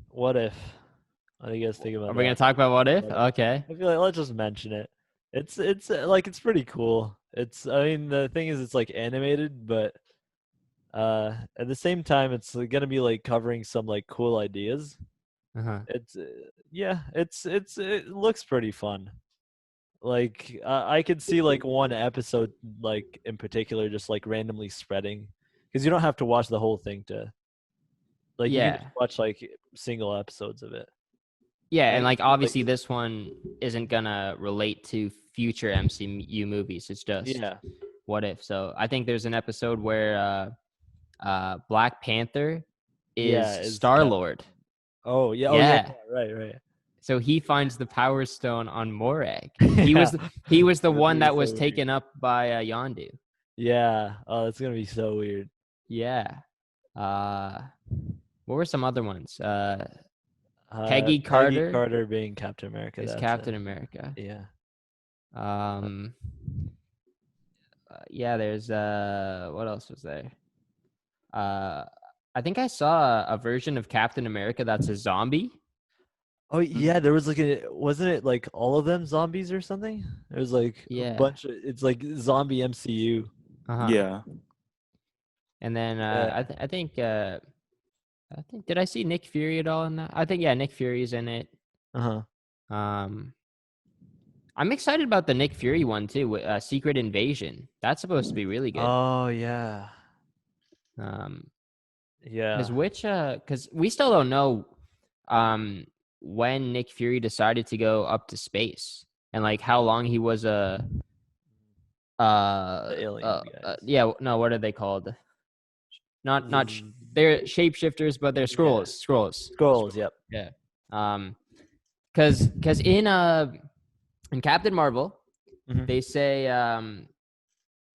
What if? What do you guys think are about we gonna that? talk about What If? What if? Okay. I feel like let's just mention it. It's like it's pretty cool. I mean the thing is it's like animated, but at the same time it's gonna be like covering some like cool ideas. Uh-huh. It's yeah, it looks pretty fun. Like I could see like one episode like in particular just like randomly spreading because you don't have to watch the whole thing to like you can Yeah. just watch like single episodes of it. Yeah, I and could like see, obviously this one isn't gonna relate to future MCU movies. It's just yeah, What If. So I think there's an episode where Black Panther is yeah, it's Star-Lord. oh yeah, Yeah. right. So he finds the Power Stone on Morag. Yeah, He was the that's one gonna be that so was weird. taken up by Yondu. Yeah, oh, it's gonna be so weird. Yeah. What were some other ones? Peggy Peggy Carter being Captain America. is That's Captain it. America. Yeah. Yeah, there's what else was there? I think I saw a version of Captain America that's a zombie. Oh yeah, there was like wasn't it like all of them zombies or something? It was like a Yeah. bunch of it's like zombie MCU. Uh-huh. Yeah. And then Yeah. I think did I see Nick Fury at all in that? I think yeah, Nick Fury's in it. Uh-huh. I'm excited about the Nick Fury one too. Secret Invasion. That's supposed to be really good. Oh yeah. Yeah. Because we still don't know when Nick Fury decided to go up to space and like how long he was The alien guys. yeah, no, what are they called? They're shapeshifters, but they're scrolls. Scrolls, yep. Yeah. Because in Captain Marvel, Mhm. they say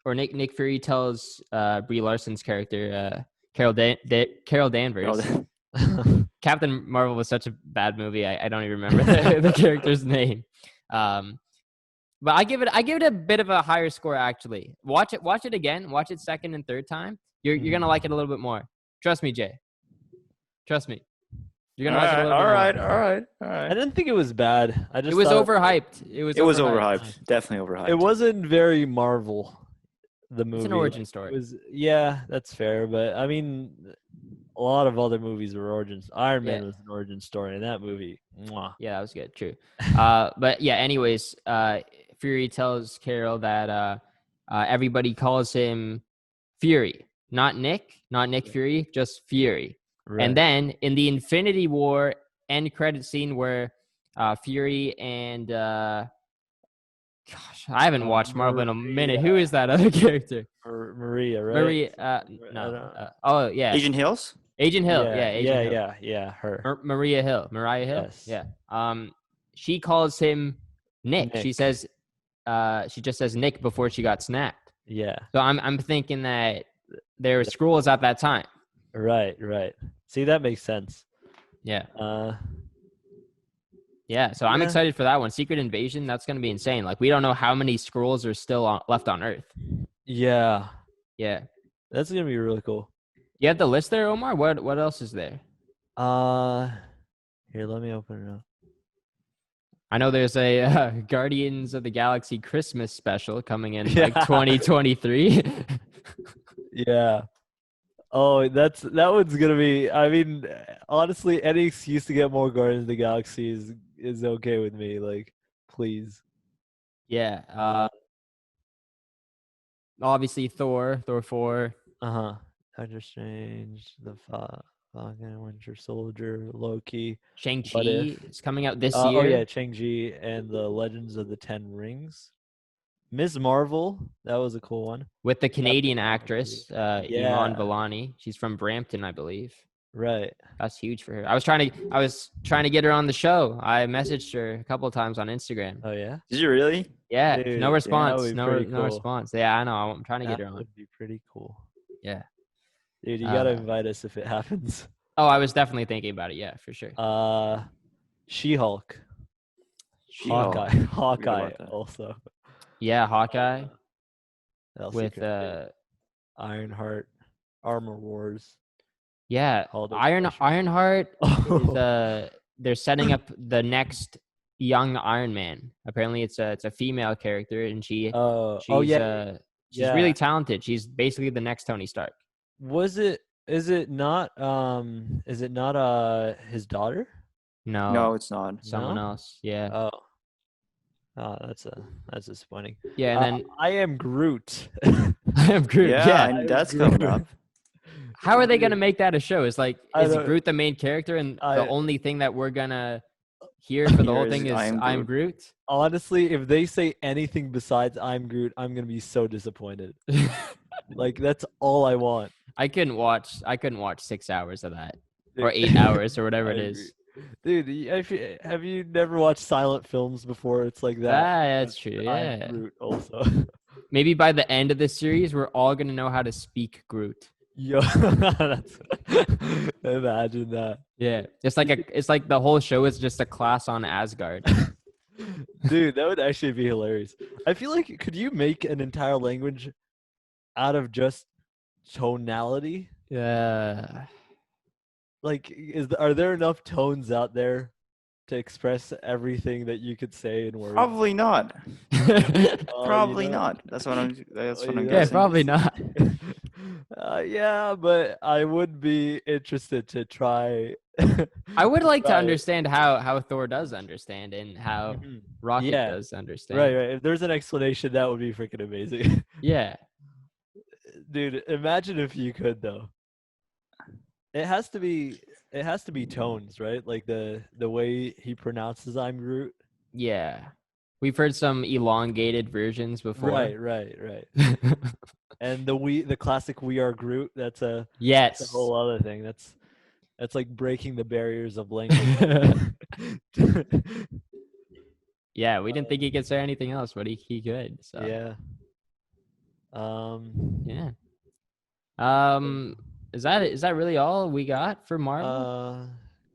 or Nick Fury tells Brie Larson's character Carol Danvers. Captain Marvel was such a bad movie. I don't even remember the character's name. But I give it a bit of a higher score actually. Watch it again. Watch it second and third time. You're gonna like it a little bit more. Trust me, Jay. Trust me. You're gonna like it a little bit more. All right. I didn't think it was bad. I just It was thought overhyped. It was overhyped. Definitely overhyped. it wasn't very Marvel. The movie. It's an origin story. It was yeah, that's fair. But I mean, a lot of other movies were origins. Iron Man was an origin story in that movie. Mwah. Yeah, that was good. True. But yeah, anyways, Fury tells Carol that everybody calls him Fury, not Nick Fury, just Fury. Right. And then in the Infinity War end credit scene where Fury and gosh, I haven't watched Marvel in a minute. Who is that other character? Maria, right? Maria. No. Oh yeah. Agent Hills. Agent Hill. Yeah, Yeah. Agent Hill. yeah, her. Mariah Hill. Yes. Yeah. She calls him Nick. She says, she just says Nick before she got snapped. Yeah. So I'm thinking that there were Skrulls at that time. Right. See, that makes sense. Yeah. Yeah, so I'm Yeah. excited for that one. Secret Invasion, that's going to be insane. Like, we don't know how many scrolls are still left on Earth. Yeah, Yeah. that's gonna be really cool. You have the list there, Omar? What else is there? Here, let me open it up. I know there's a Guardians of the Galaxy Christmas special coming in Yeah. like 2023. Yeah. Oh, that one's gonna be. I mean, honestly, any excuse to get more Guardians of the Galaxy is okay with me. Like, please. Yeah. Obviously Thor 4. Uh-huh. Doctor Strange, the Falcon, Winter Soldier, Loki. What Shang-Chi If? is coming out this Oh year yeah, Shang-Chi and the Legends of the Ten Rings. Ms. Marvel, that was a cool one. with the Captain Canadian Marvel, actress, Iman Yeah, Vellani. She's from Brampton, I believe. right. That's huge for her. I was trying to get her on the show. I messaged her a couple of times on Instagram. Oh yeah, Did you really? Yeah, dude, no that response. would be No pretty no cool. response. Yeah, I know. I'm trying to get That her on. would be pretty cool. Yeah. Dude, you gotta invite us if it happens. Oh, I was definitely thinking about it. Yeah, for sure. She-Hulk, She-Hulk. Hawkeye, Forgot Hawkeye about that. also. Yeah, Hawkeye Else with Ironheart, Armor Wars. yeah, all those specials. Ironheart Oh. is they're setting up the next young Iron Man. Apparently it's a female character and she's Yeah, she's yeah. really talented. She's basically the next Tony Stark. Is it not his daughter? No, No, it's not. someone No? else. Yeah. Oh. That's disappointing. Yeah, and then I am Groot. I am Groot. Yeah, Yeah. and that's coming up. How are they gonna make that a show? Is don't- Groot the main character and I- the only thing that we're gonna hear for the whole Here's thing is I'm I'm Groot? Honestly, if they say anything besides I'm Groot, I'm gonna be so disappointed. Like that's all I want. I couldn't watch 6 hours of that. Or 8 hours or whatever I it agree. is. Dude, have you never watched silent films before? It's like that. That's true. Yeah. I'm Groot also. Maybe by the end of the series, we're all gonna know how to speak Groot. Yo, imagine that. Yeah, it's like the whole show is just a class on Asgard. Dude, that would actually be hilarious. I feel like could you make an entire language out of just tonality? Yeah. Like, are there enough tones out there to express everything that you could say in words? Probably not. Oh, Probably you know? not. That's what I'm Yeah, guessing. probably not. Yeah, but I would be interested to try. I would like to Right. understand how Thor does understand and how Mhm. Rocket Yeah. does understand. Right. If there's an explanation, that would be freaking amazing. Yeah. Dude, imagine if you could though. It has to be tones, right? Like the way he pronounces I'm Groot. Yeah. We've heard some elongated versions before. Right. And the classic "We Are Groot." That's a Yes. whole other thing. That's like breaking the barriers of language. Yeah, we didn't think he could say anything else, but he could. So Yeah. yeah. Is that really all we got for Marvel?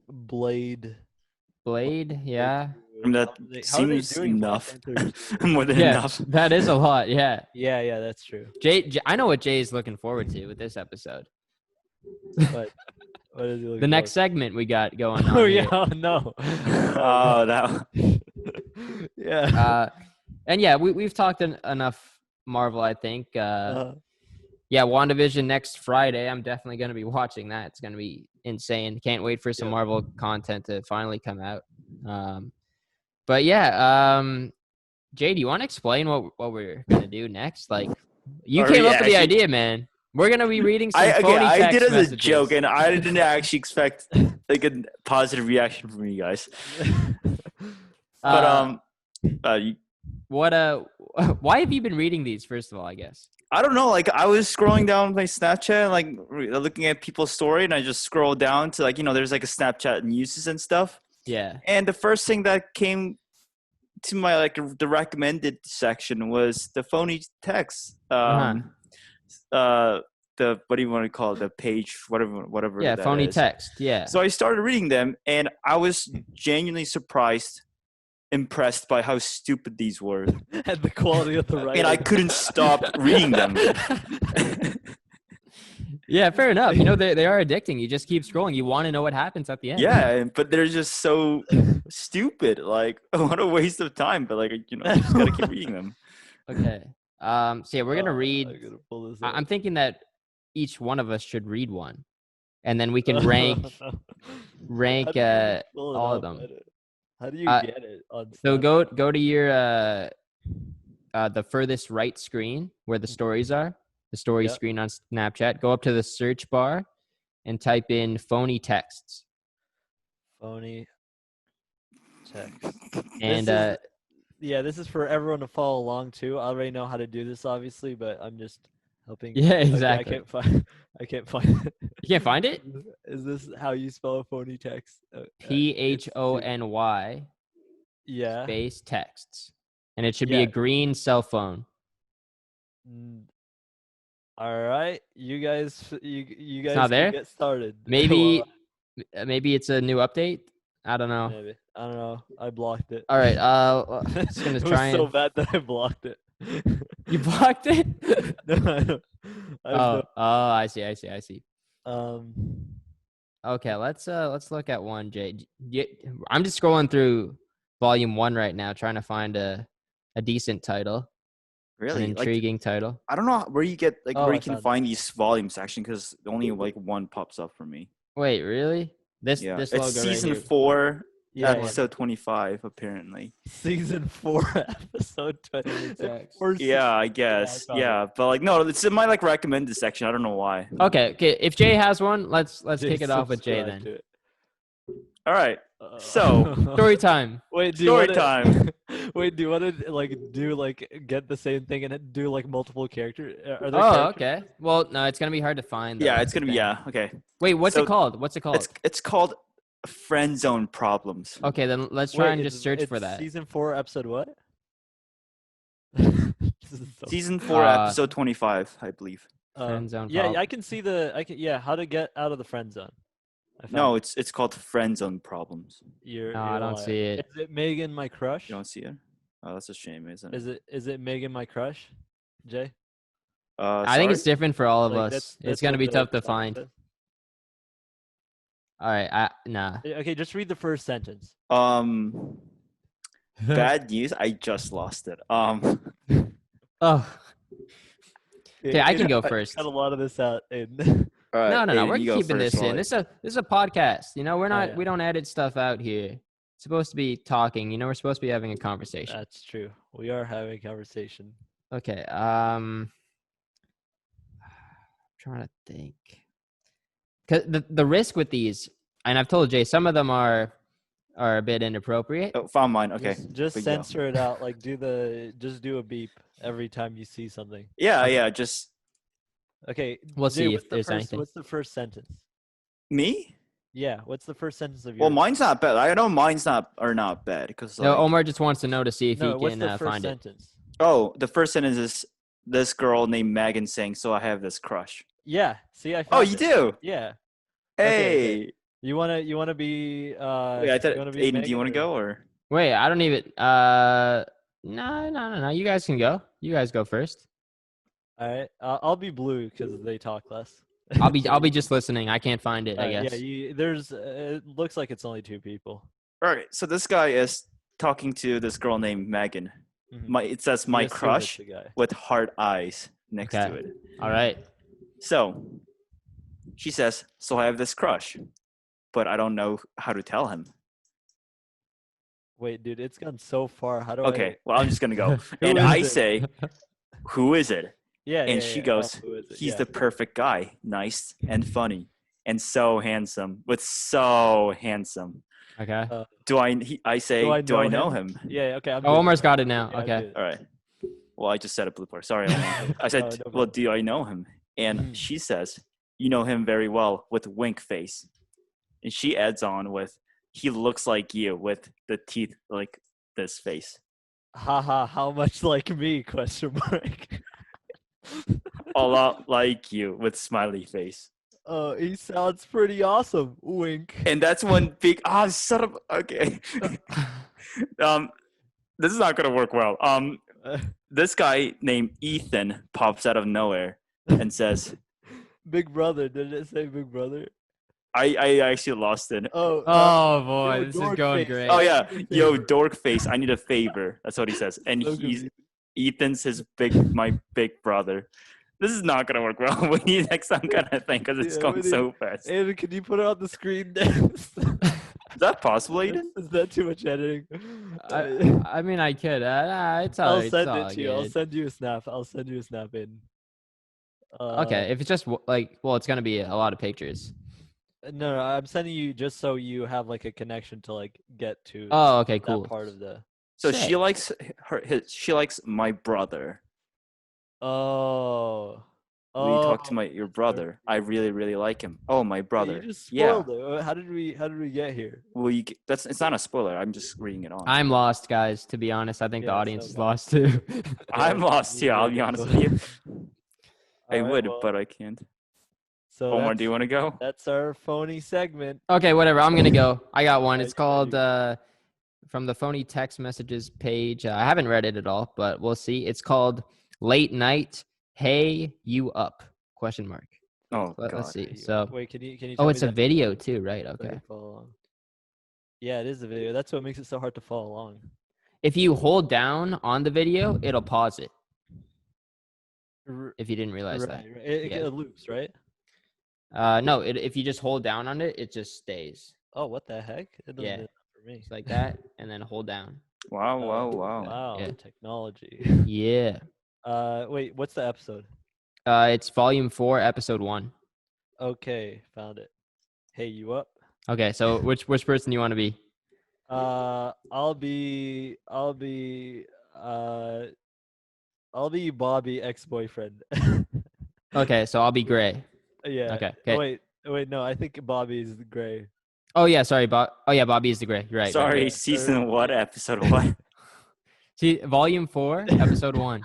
Blade. Blade, yeah. That How are they seems doing Black enough. Panther? More than Yeah, enough. that is a lot. Yeah, Yeah, that's true. Jay, I know what Jay's looking forward to with this episode. But what is he looking The next forward segment we got going to? on. Oh here. yeah, oh, no. Oh, that. Yeah. And yeah, we've talked enough Marvel, I think. Yeah, WandaVision next Friday. I'm definitely going to be watching that. It's going to be insane. Can't wait for some Marvel content to finally come out. But yeah, Jay, do you want to explain what we're going to do next? Like, you came up with the idea, man. We're going to be reading some phony I text did it as a messages. joke, and I didn't actually expect like a positive reaction from you guys. But why have you been reading these, first of all, I guess? I don't know. Like, I was scrolling down my Snapchat, like looking at people's story, and I just scrolled down to there's like a Snapchat news and stuff. Yeah. And the first thing that came to my the recommended section was the phony text. The what do you want to call it? The page, whatever. Yeah, that phony is. text. Yeah. So I started reading them, and I was genuinely surprised impressed by how stupid these were, And the quality of the writing. and I couldn't stop reading them. Yeah, fair enough. You know, they are addicting. You just keep scrolling. You want to know what happens at the end. Yeah, but they're just so stupid. Like, what a waste of time. But like, you just gotta keep reading them. Okay. So yeah, we're gonna read. I'm gonna pull this I'm thinking that each one of us should read one, and then we can rank How do you pull it all of up? them. How do you get it on So Snapchat? go to your the furthest right screen where the stories are, the story Yeah. screen on Snapchat. Go up to the search bar and type in phony texts. Phony text. And This is for everyone to follow along too. I already know how to do this, obviously, but I'm just helping. Yeah, Okay, exactly. I can't find it. you can't find it? Is this how you spell a phony text? PHONY Yeah. space texts, and it should be a green cell phone. All right, you guys not can there? get started. Maybe it's a new update. I don't know. Maybe. I don't know. I blocked it. All right. Just gonna It try was so and. bad that I blocked it. You blocked it? No, I don't. I see. Okay, let's look at one, Jay. I'm just scrolling through volume 1 right now, trying to find a decent title, Really, an intriguing title. I don't know where you get where I you can found find these volumes actually, because only one pops up for me. Wait, really? This It's logo season right here. 4, Yeah, episode 25, apparently. Season 4, episode 20. Yeah, I guess. Yeah, but like no, it's in my recommended section. I don't know why. Okay. If Jay has one, let's kick it Jay, off with Jay subscribe then. to it. All right. So Story time. Wait, do you story wanna, time. Wait, do you want to get the same thing and do multiple characters? Are there Oh, characters? okay. Well, no, it's gonna be hard to find. Yeah, though, it's gonna be okay. Wait, what's So, it called? What's it called? It's called friend zone problems. Okay, then let's try and Wait, just search for it's that. Season 4, episode what? Season 4, episode 25, I believe. Friend zone Yeah, problem. I can see how to get out of the friend zone. No, it's called friend zone problems. You're I don't lying. see it. Is it Megan, my crush? You don't see it? Oh, that's a shame, isn't it? Is it Megan, my crush? Jay? I think it's different for all of us. That's It's gonna what be the tough to song find. says. All right, nah. Okay, just read the first sentence. Bad news. I just lost it. Oh. Okay, I can go first. Cut a lot of this out. In. All right, No. Aiden, We're you go keeping first, this in. Wally. This is a podcast. You know, yeah. we don't edit stuff out here. It's supposed to be talking. You know, we're supposed to be having a conversation. That's true. We are having a conversation. Okay. Trying to think. Cause the risk with these, and I've told Jay, some of them are a bit inappropriate. Oh, found mine. Okay. Just Big deal. censor it out. Just do a beep every time you see something. Yeah. Just Okay. We'll Jay, see if there's anything. What's the first sentence? me. Yeah. What's the first sentence of yours? Well, mine's not bad. I know mine's not bad because No, Omar just wants to know to see if no, he what's can the first find it. sentence? Oh, the first sentence is this girl named Megan saying, "So I have this crush." Yeah. See, I found Oh, you it. do? Yeah. Hey. Okay. You wanna be Wait, I thought you wanna be Aiden, do Megan, you want to or- go or? Wait, I don't even. No. You guys can go. You guys go first. All right. I'll be blue because they talk less. I'll be just listening. I can't find it. I guess. Yeah. There's. It looks like it's only 2 people. All right. So this guy is talking to this girl named Megan. Mhm. It says You my assume it's crush the guy. with heart eyes next Okay. to it. All right. So she says, "So I have this crush, but I don't know how to tell him." Wait, dude, it's gone so far. How do I? Okay, well, I'm just gonna go. Who And is I it? say, "Who is it?" Yeah. And yeah, she yeah. goes, who is it? "He's Yeah. the perfect guy, nice and funny, and so handsome. So handsome." Okay. I say, "Do I know him?" Yeah. Okay. I'm Oh, good. Omar's got it now. Yeah, I'm Okay. good. All right. Well, I just said a blue part. Sorry. I said, No, no "Well, problem. do I know him?" And Mhm. she says, "You know him very well," with wink face. And she adds on with, "He looks like you with the teeth like this face." Haha. How much like me? Question mark. A lot like you with smiley face. He sounds pretty awesome. Wink. And that's one big son of okay. This is not gonna work well. This guy named Ethan pops out of nowhere and says, Big Brother. Did it say Big Brother? I actually lost it. Oh, Oh yo, boy, this is dork going face. great. Oh I yeah, need a yo, favor. dork face. I need a favor. That's what he says, and So he's confusing. Ethan's my big brother. This is not gonna work well. We need next time kind of thing because it's Yeah, going we so need- fast. Aiden, can you put it on the screen next? Is that possible, Aiden? Is that too much editing? I mean, I could. It's all I'll right. It's send it all to you. I'll good. send you a snap. I'll send you a snap in. Okay, if it's just like, well, it's gonna be a lot of pictures. No, I'm sending you just so you have like a connection to like get to Oh, okay, that cool. part of the. So Sick. she likes she likes my brother. Oh. Will you talk to Oh, your brother? I really like him. Oh, my yeah, brother. you just Yeah. spoiled it. How did we get here? Will you? It's not a spoiler. I'm just reading it on. I'm lost, guys. To be honest, I think the Yeah, audience so is am I. lost too. I'm lost here. I'll be honest with you. I Alright, would, well, but I can't. so Omar, do you want to go? that's our phony segment. Okay, whatever. I'm gonna go. I got one. Alright, It's you called ready? from the phony text messages page. I haven't read it at all, but we'll see. It's called "Late Night." Hey, you up? Question mark. Oh Let's God. see. Hey, So, wait, can you oh, tell it's me a that video too, right? so I Okay. can follow along? Yeah, it is a video. That's what makes it so hard to follow along. If you hold down on the video, it'll pause it. R- If you didn't realize right, that. right. It Yeah. loops, right? No, if you just hold down on it, it just stays. Oh, what the heck? It doesn't Yeah. do that for me. It's like that, and then hold down. Wow, Oh, wow. wow, Yeah. technology. Yeah. Wait, what's the episode? It's volume 4, episode 1. Okay, found it. Hey, you up? Okay, so which person do you want to be? I'll be Bobby ex-boyfriend. Okay, so I'll be Gray. Yeah. Okay. Oh, Okay. wait, no, I think Bobby's the gray. Oh yeah, sorry, Oh yeah, Bobby is the Gray. You're right. Sorry, Right. season what? Episode what? See, volume 4, episode 1.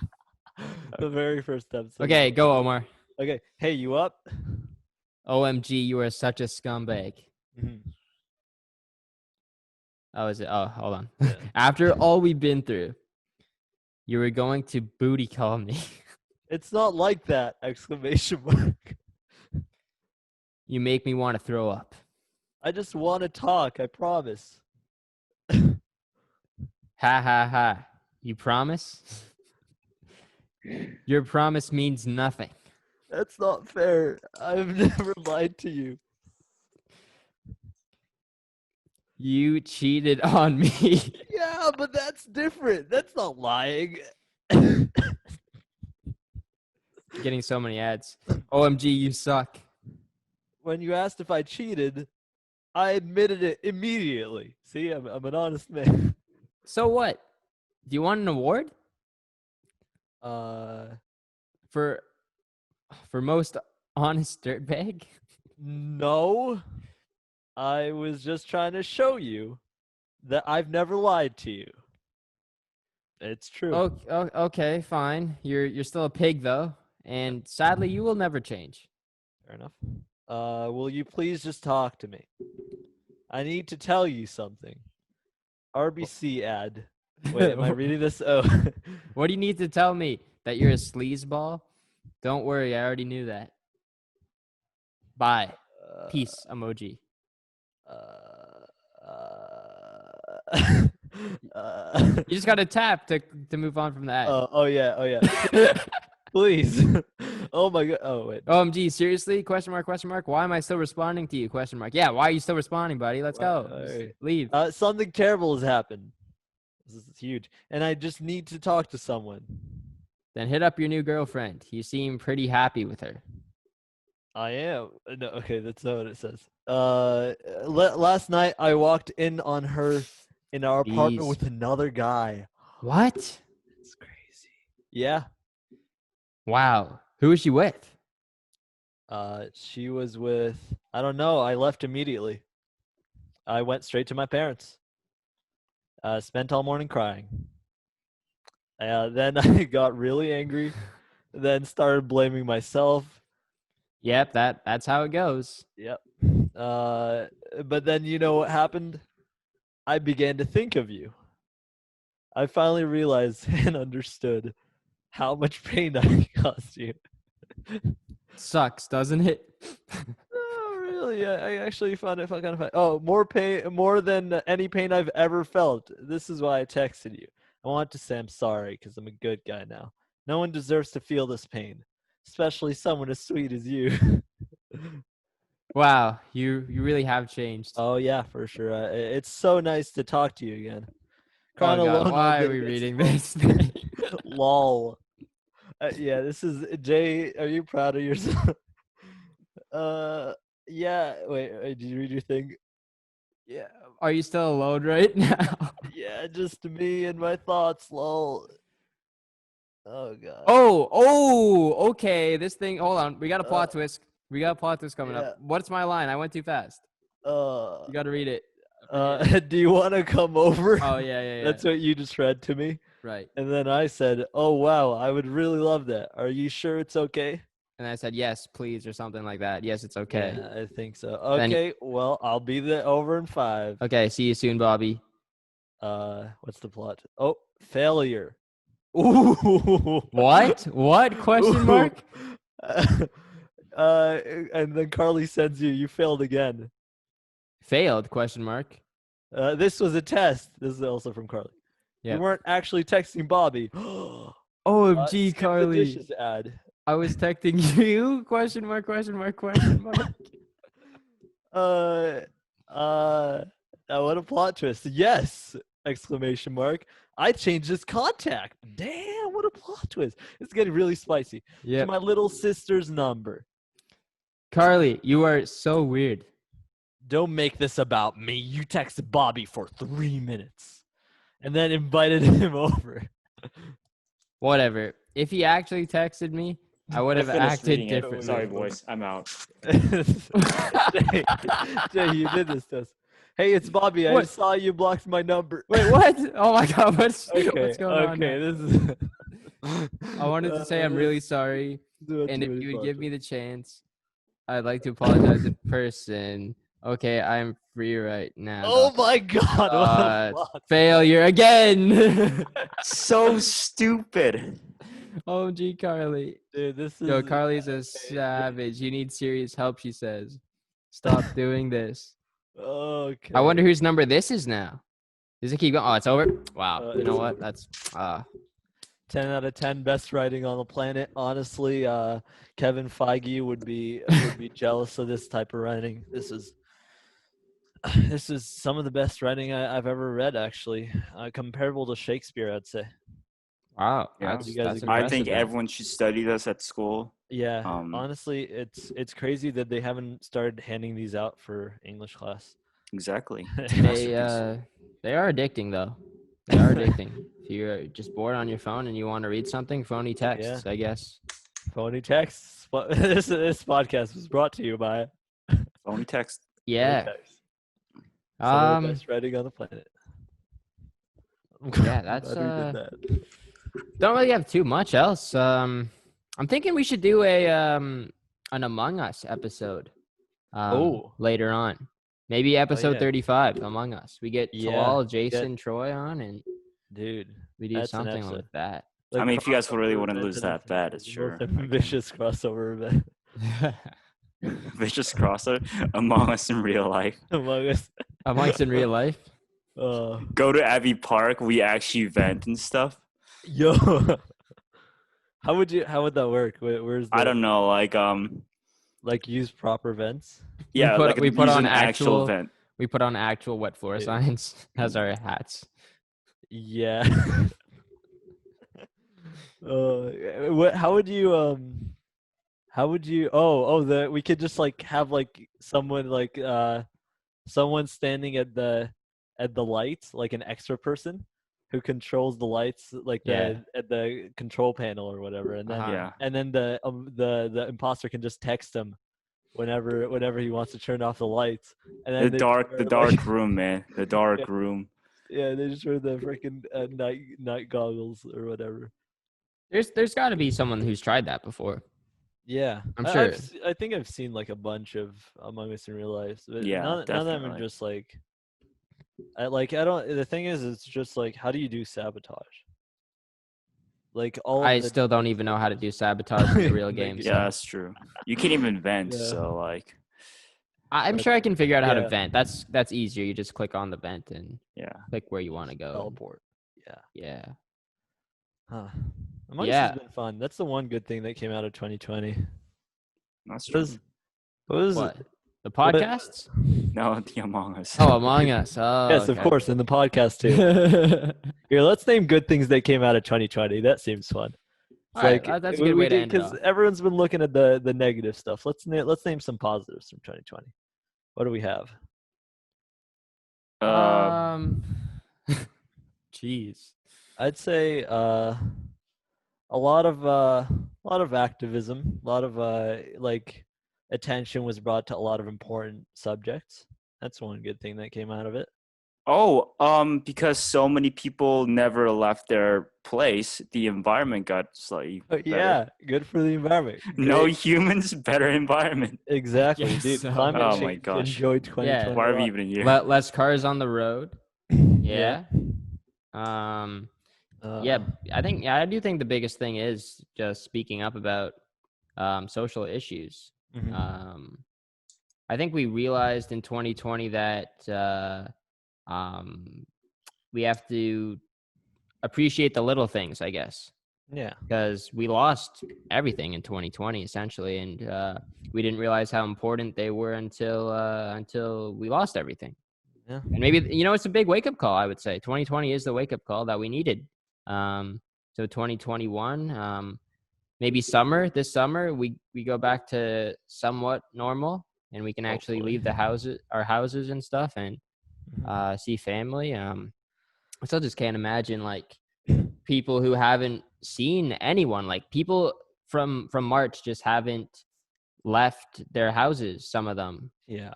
The very first episode. Okay, go Omar. Okay. Hey, you up? OMG, you are such a scumbag. Mhm. Oh, is it? Oh, hold on. Yeah. After all we've been through, you were going to booty call me. It's not like that! Exclamation mark. You make me want to throw up. I just want to talk. I promise. Ha ha ha. You promise? Your promise means nothing. That's not fair. I've never lied to you. You cheated on me. Yeah, but that's different. That's not lying. Getting so many ads. OMG, you suck. When you asked if I cheated, I admitted it immediately. See, I'm an honest man. So what? Do you want an award Uh, for most honest dirtbag? no. I was just trying to show you that I've never lied to you. It's true. Okay, fine. You're still a pig though, and sadly, you will never change. Fair enough. Will you please just talk to me? I need to tell you something. RBC ad. Wait, am I reading this? Oh. What do you need to tell me? That you're a sleazeball? Don't worry, I already knew that. Bye. Peace emoji. You just gotta tap to move on from that. Oh yeah. Please. Oh my god. Oh wait. OMG, seriously? Question mark, question mark. Why am I still responding to you? Question mark. Yeah, why are you still responding, buddy? Let's go. Just Alright. leave. Something terrible has happened. This is huge, and I just need to talk to someone. Then hit up your new girlfriend. You seem pretty happy with her. I am. No, okay, that's not what it says. Last night I walked in on her in our apartment Jeez. with another guy. What? It's crazy. Yeah. Wow. Who is she with? She was with. I don't know. I left immediately. I went straight to my parents. Spent all morning crying. Then I got really angry. Then started blaming myself. Yep, that's how it goes. Yep. But then you know what happened? I began to think of you. I finally realized and understood how much pain I caused you. Sucks, doesn't it? Oh, really? I actually found it kind of funny. Oh, more pain, more than any pain I've ever felt. This is why I texted you. I want to say I'm sorry because I'm a good guy now. No one deserves to feel this pain, especially someone as sweet as you. Wow, you really have changed. Oh yeah, for sure. It's so nice to talk to you again. Oh Crying God, alone all why are day we gets reading lonely. this thing? Lol. Yeah, this is Jay. Are you proud of yourself? Uh, yeah. Wait, did you read your thing? Yeah. Are you still alone right now? Yeah, just me and my thoughts. Lol. Oh God. Okay. This thing. Hold on. We got a plot twist. We got a plot twist coming Yeah. up. What's my line? I went too fast. Uh, You got to read it. I forget. do you want to come over? Oh yeah. That's what you just read to me. Right. And then I said, "Oh wow, I would really love that. Are you sure it's okay?" And I said yes, please, or something like that. Yes, it's okay. Yeah, I think so. Then- Okay, well, I'll be there over in 5. Okay. See you soon, Bobby. What's the plot? Oh, failure. Ooh. What? What? Question mark? And then Carly sends you, "You failed again." Failed? Question mark. This was a test. This is also from Carly. You Yep. weren't actually texting Bobby. OMG, Skip the Carly. dishes ad. I was texting you? Question mark? Question mark? Question mark? Uh, what a plot twist. Yes! Exclamation mark. I changed his contact. Damn, what a plot twist. It's getting really spicy. To Yep. my little sister's number. Carly, you are so weird. Don't make this about me. You texted Bobby for 3 minutes and then invited him over. Whatever. If he actually texted me, I would I have finished acted reading it. differently. Sorry, boys. I'm out. Jay, you did this to us. Hey, it's Bobby. I What? saw you blocked my number. Wait, what? Oh my God, what's Okay, going on? okay. Now? This is. I wanted to say I'm really sorry, and if Too you would many give me plot the chance, I'd like to apologize in person. Okay, I'm free right now. twists. Oh my God! What a plot. Failure again. So stupid. OMG, Carly. Dude, this is. Yo, Carly's a savage. You need serious help, she says. Stop doing this. Okay. I wonder whose number this is now. Does it keep going? Oh, it's over? Wow. You know it's what? over. That's 10 out of 10 best writing on the planet. Honestly, Kevin Feige would be jealous of this type of writing. This is some of the best writing I've ever read, actually, comparable to Shakespeare, I'd say. wow. Yeah. That's, You guys that's agree? I impressive. think then. everyone should study this at school. Yeah, Um, honestly, it's crazy that they haven't started handing these out for English class. Exactly. They Masterpiece. they are addicting though. They are addicting. If you're just bored on your phone and you want to read something, phony texts, I guess. Phony texts. This podcast was brought to you by Phony text. Phony Yeah. Texts. Some of the Um best writing on the planet. yeah, that's Glad we did that. don't really have too much else. I'm thinking we should do an Among Us episode later on. Maybe episode yeah. 35, Among Us. We get Yeah, Talal, Jason, Troy on, and dude. we do That's an something episode. with that. I mean, if you guys really crossover want to event lose and that everything. bad, it's The sure. most ambitious crossover event Vicious crosser Among Us in real life. among us. Amongst in real life. Go to Abbey Park. We actually vent and stuff. Yo, how would that work? Where's the I don't know, like use proper vents? yeah, we put use on an actual vent. We put on actual wet floor Dude. signs as our hats. Yeah. What? How would you we could just like have like someone standing at the lights, like an extra person who controls the lights, like Yeah. at the control panel or whatever, and then Uh-huh. Yeah. the imposter can just text him whenever he wants to turn off the lights, and then The they dark just wear, like- room, man. The dark room. Yeah, they just wear the freaking night goggles or whatever. There's got to be someone who's tried that before. Yeah, I'm I- sure. I think I've seen like a bunch of Among Us in real life. But Yeah, none of them are definitely. just like I don't. The thing is, it's just like, how do you do sabotage? Like all of I the still don't even know how to do sabotage in the real game. Like, So Yeah, that's true. You can't even vent. Yeah. So like, I'm sure I can figure out how to Yeah. vent. That's easier. You just click on the vent and yeah. click where you want to go. teleport. Yeah. Yeah. Huh. Among Us has Yeah. been fun. That's the one good thing that came out of 2020. That's What true. was What? The what- podcasts? No, the Among Us. Oh, Among Us. Oh, Yes, of okay. course, in the podcast too. Here, let's name good things that came out of 2020. That seems fun. It's All right, like that's a good way to end it because off. everyone's been looking at the negative stuff. Let's name some positives from 2020. What do we have? Um, jeez. I'd say a lot of activism, a lot of like attention was brought to a lot of important subjects. That's one good thing that came out of it. Oh, because so many people never left their place, the environment got slightly better. Yeah, good for the environment. No Great. humans, better environment. Exactly, Yes, dude. so- Climate Oh my change. gosh. Enjoy Yeah. 2020. Why are we even here? Less cars on the road. Yeah. Yeah. Yeah. I do think the biggest thing is just speaking up about social issues. Mhm. I think we realized in 2020 that we have to appreciate the little things, I guess, Yeah. because we lost everything in 2020 essentially, and we didn't realize how important they were until we lost everything. Yeah. And maybe it's a big wake up call. I would say 2020 is the wake up call that we needed. So 2021, maybe this summer we go back to somewhat normal, and we can actually Hopefully. leave our houses and stuff, and Mhm. see family. I still just can't imagine like people who haven't seen anyone, like people from March just haven't left their houses, some of them Yeah.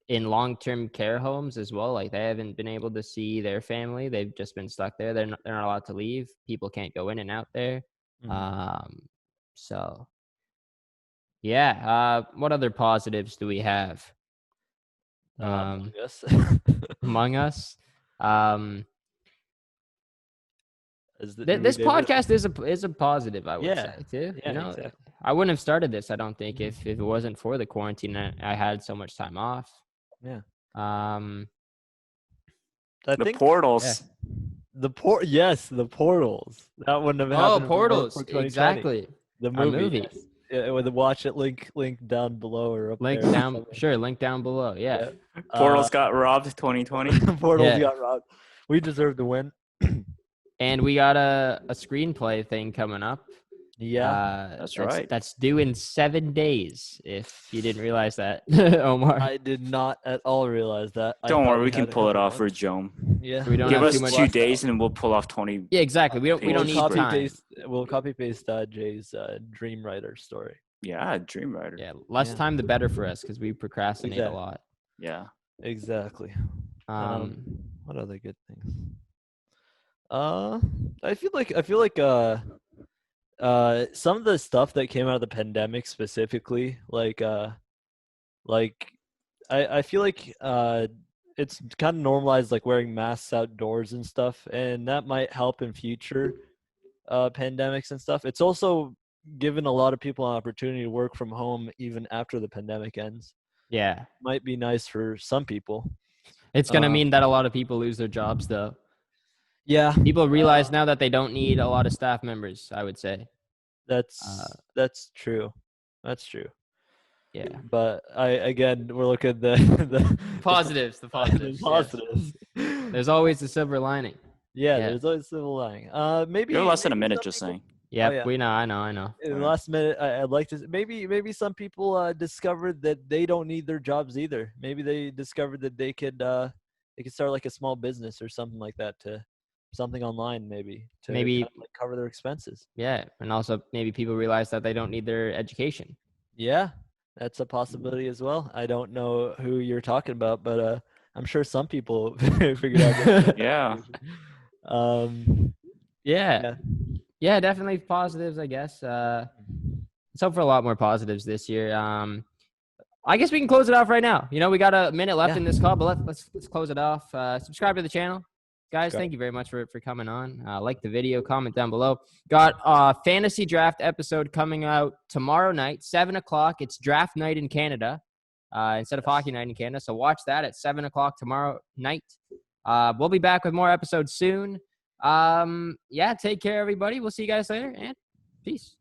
in long-term care homes as well. Like they haven't been able to see their family. They've just been stuck there. They're not allowed to leave. People can't go in and out there. Mhm. So yeah. What other positives do we have Among Us. among us? This David? podcast is a positive, I would Yeah. say too. Yeah. Exactly. I wouldn't have started this, I don't think, if it wasn't for the quarantine and I had so much time off. Yeah. Um, I The think portals. Yes, the portals. That wouldn't have happened. if it wasn't Portals, for 2020. exactly. The Our movie. movie. Yes. Yeah, with the watch it link down below or up Link there. down, sure. Link down below. Yeah. Portals got robbed 2020. Portals Yeah. got robbed. We deserve to win. And we got a screenplay thing coming up. Yeah. That's right. That's due in 7 days. If you didn't realize that, Omar. I did not at all realize that. I Don't thought worry, we can had a pull it couple off for months. Jome. Yeah. We don't Give have us too much 2 days and we'll pull off 20. Yeah, exactly. We don't We'll need copy time. We'll copy paste Jay's Dream Writer story. Yeah, Dream Rider. Yeah, less Yeah. time the better for us because we procrastinate Exactly. a lot. Yeah. Exactly. Um, What other good things? I feel like some of the stuff that came out of the pandemic specifically, like I feel like it's kind of normalized like wearing masks outdoors and stuff, and that might help in future pandemics and stuff. It's also given a lot of people an opportunity to work from home even after the pandemic ends. yeah, Might be nice for some people. it's gonna mean that a lot of people lose their jobs, though. Yeah, People realize now that they don't need a lot of staff members, I would say. that's true. That's true. Yeah. But we're looking at the Positives, the positives. the positives. There's always a silver lining. Yeah, yeah. there's always silver lining. Maybe You're less than a maybe minute some just people- saying. Yep, yeah. we know, I know. In the Alright. last minute, I'd like to maybe some people discovered that they don't need their jobs either. Maybe they discovered that they could start like a small business or something like that, to something online maybe to Maybe- kind of like cover their expenses. Yeah, and also maybe people realize that they don't need their education. Yeah, that's a possibility as well. I don't know who you're talking about, but I'm sure some people figured out. That. Yeah. Yeah. Yeah, definitely positives, I guess. Let's hope for a lot more positives this year. I guess we can close it off right now. You know, we got a minute left Yeah. in this call, but let's close it off. Subscribe to the channel. Guys, Subscribe. thank you very much for coming on. Like the video, comment down below. Got a fantasy draft episode coming out tomorrow night, 7 o'clock. It's draft night in Canada instead of hockey night in Canada. So watch that at 7 o'clock tomorrow night. We'll be back with more episodes soon. Yeah, take care, everybody. We'll see you guys later, and peace.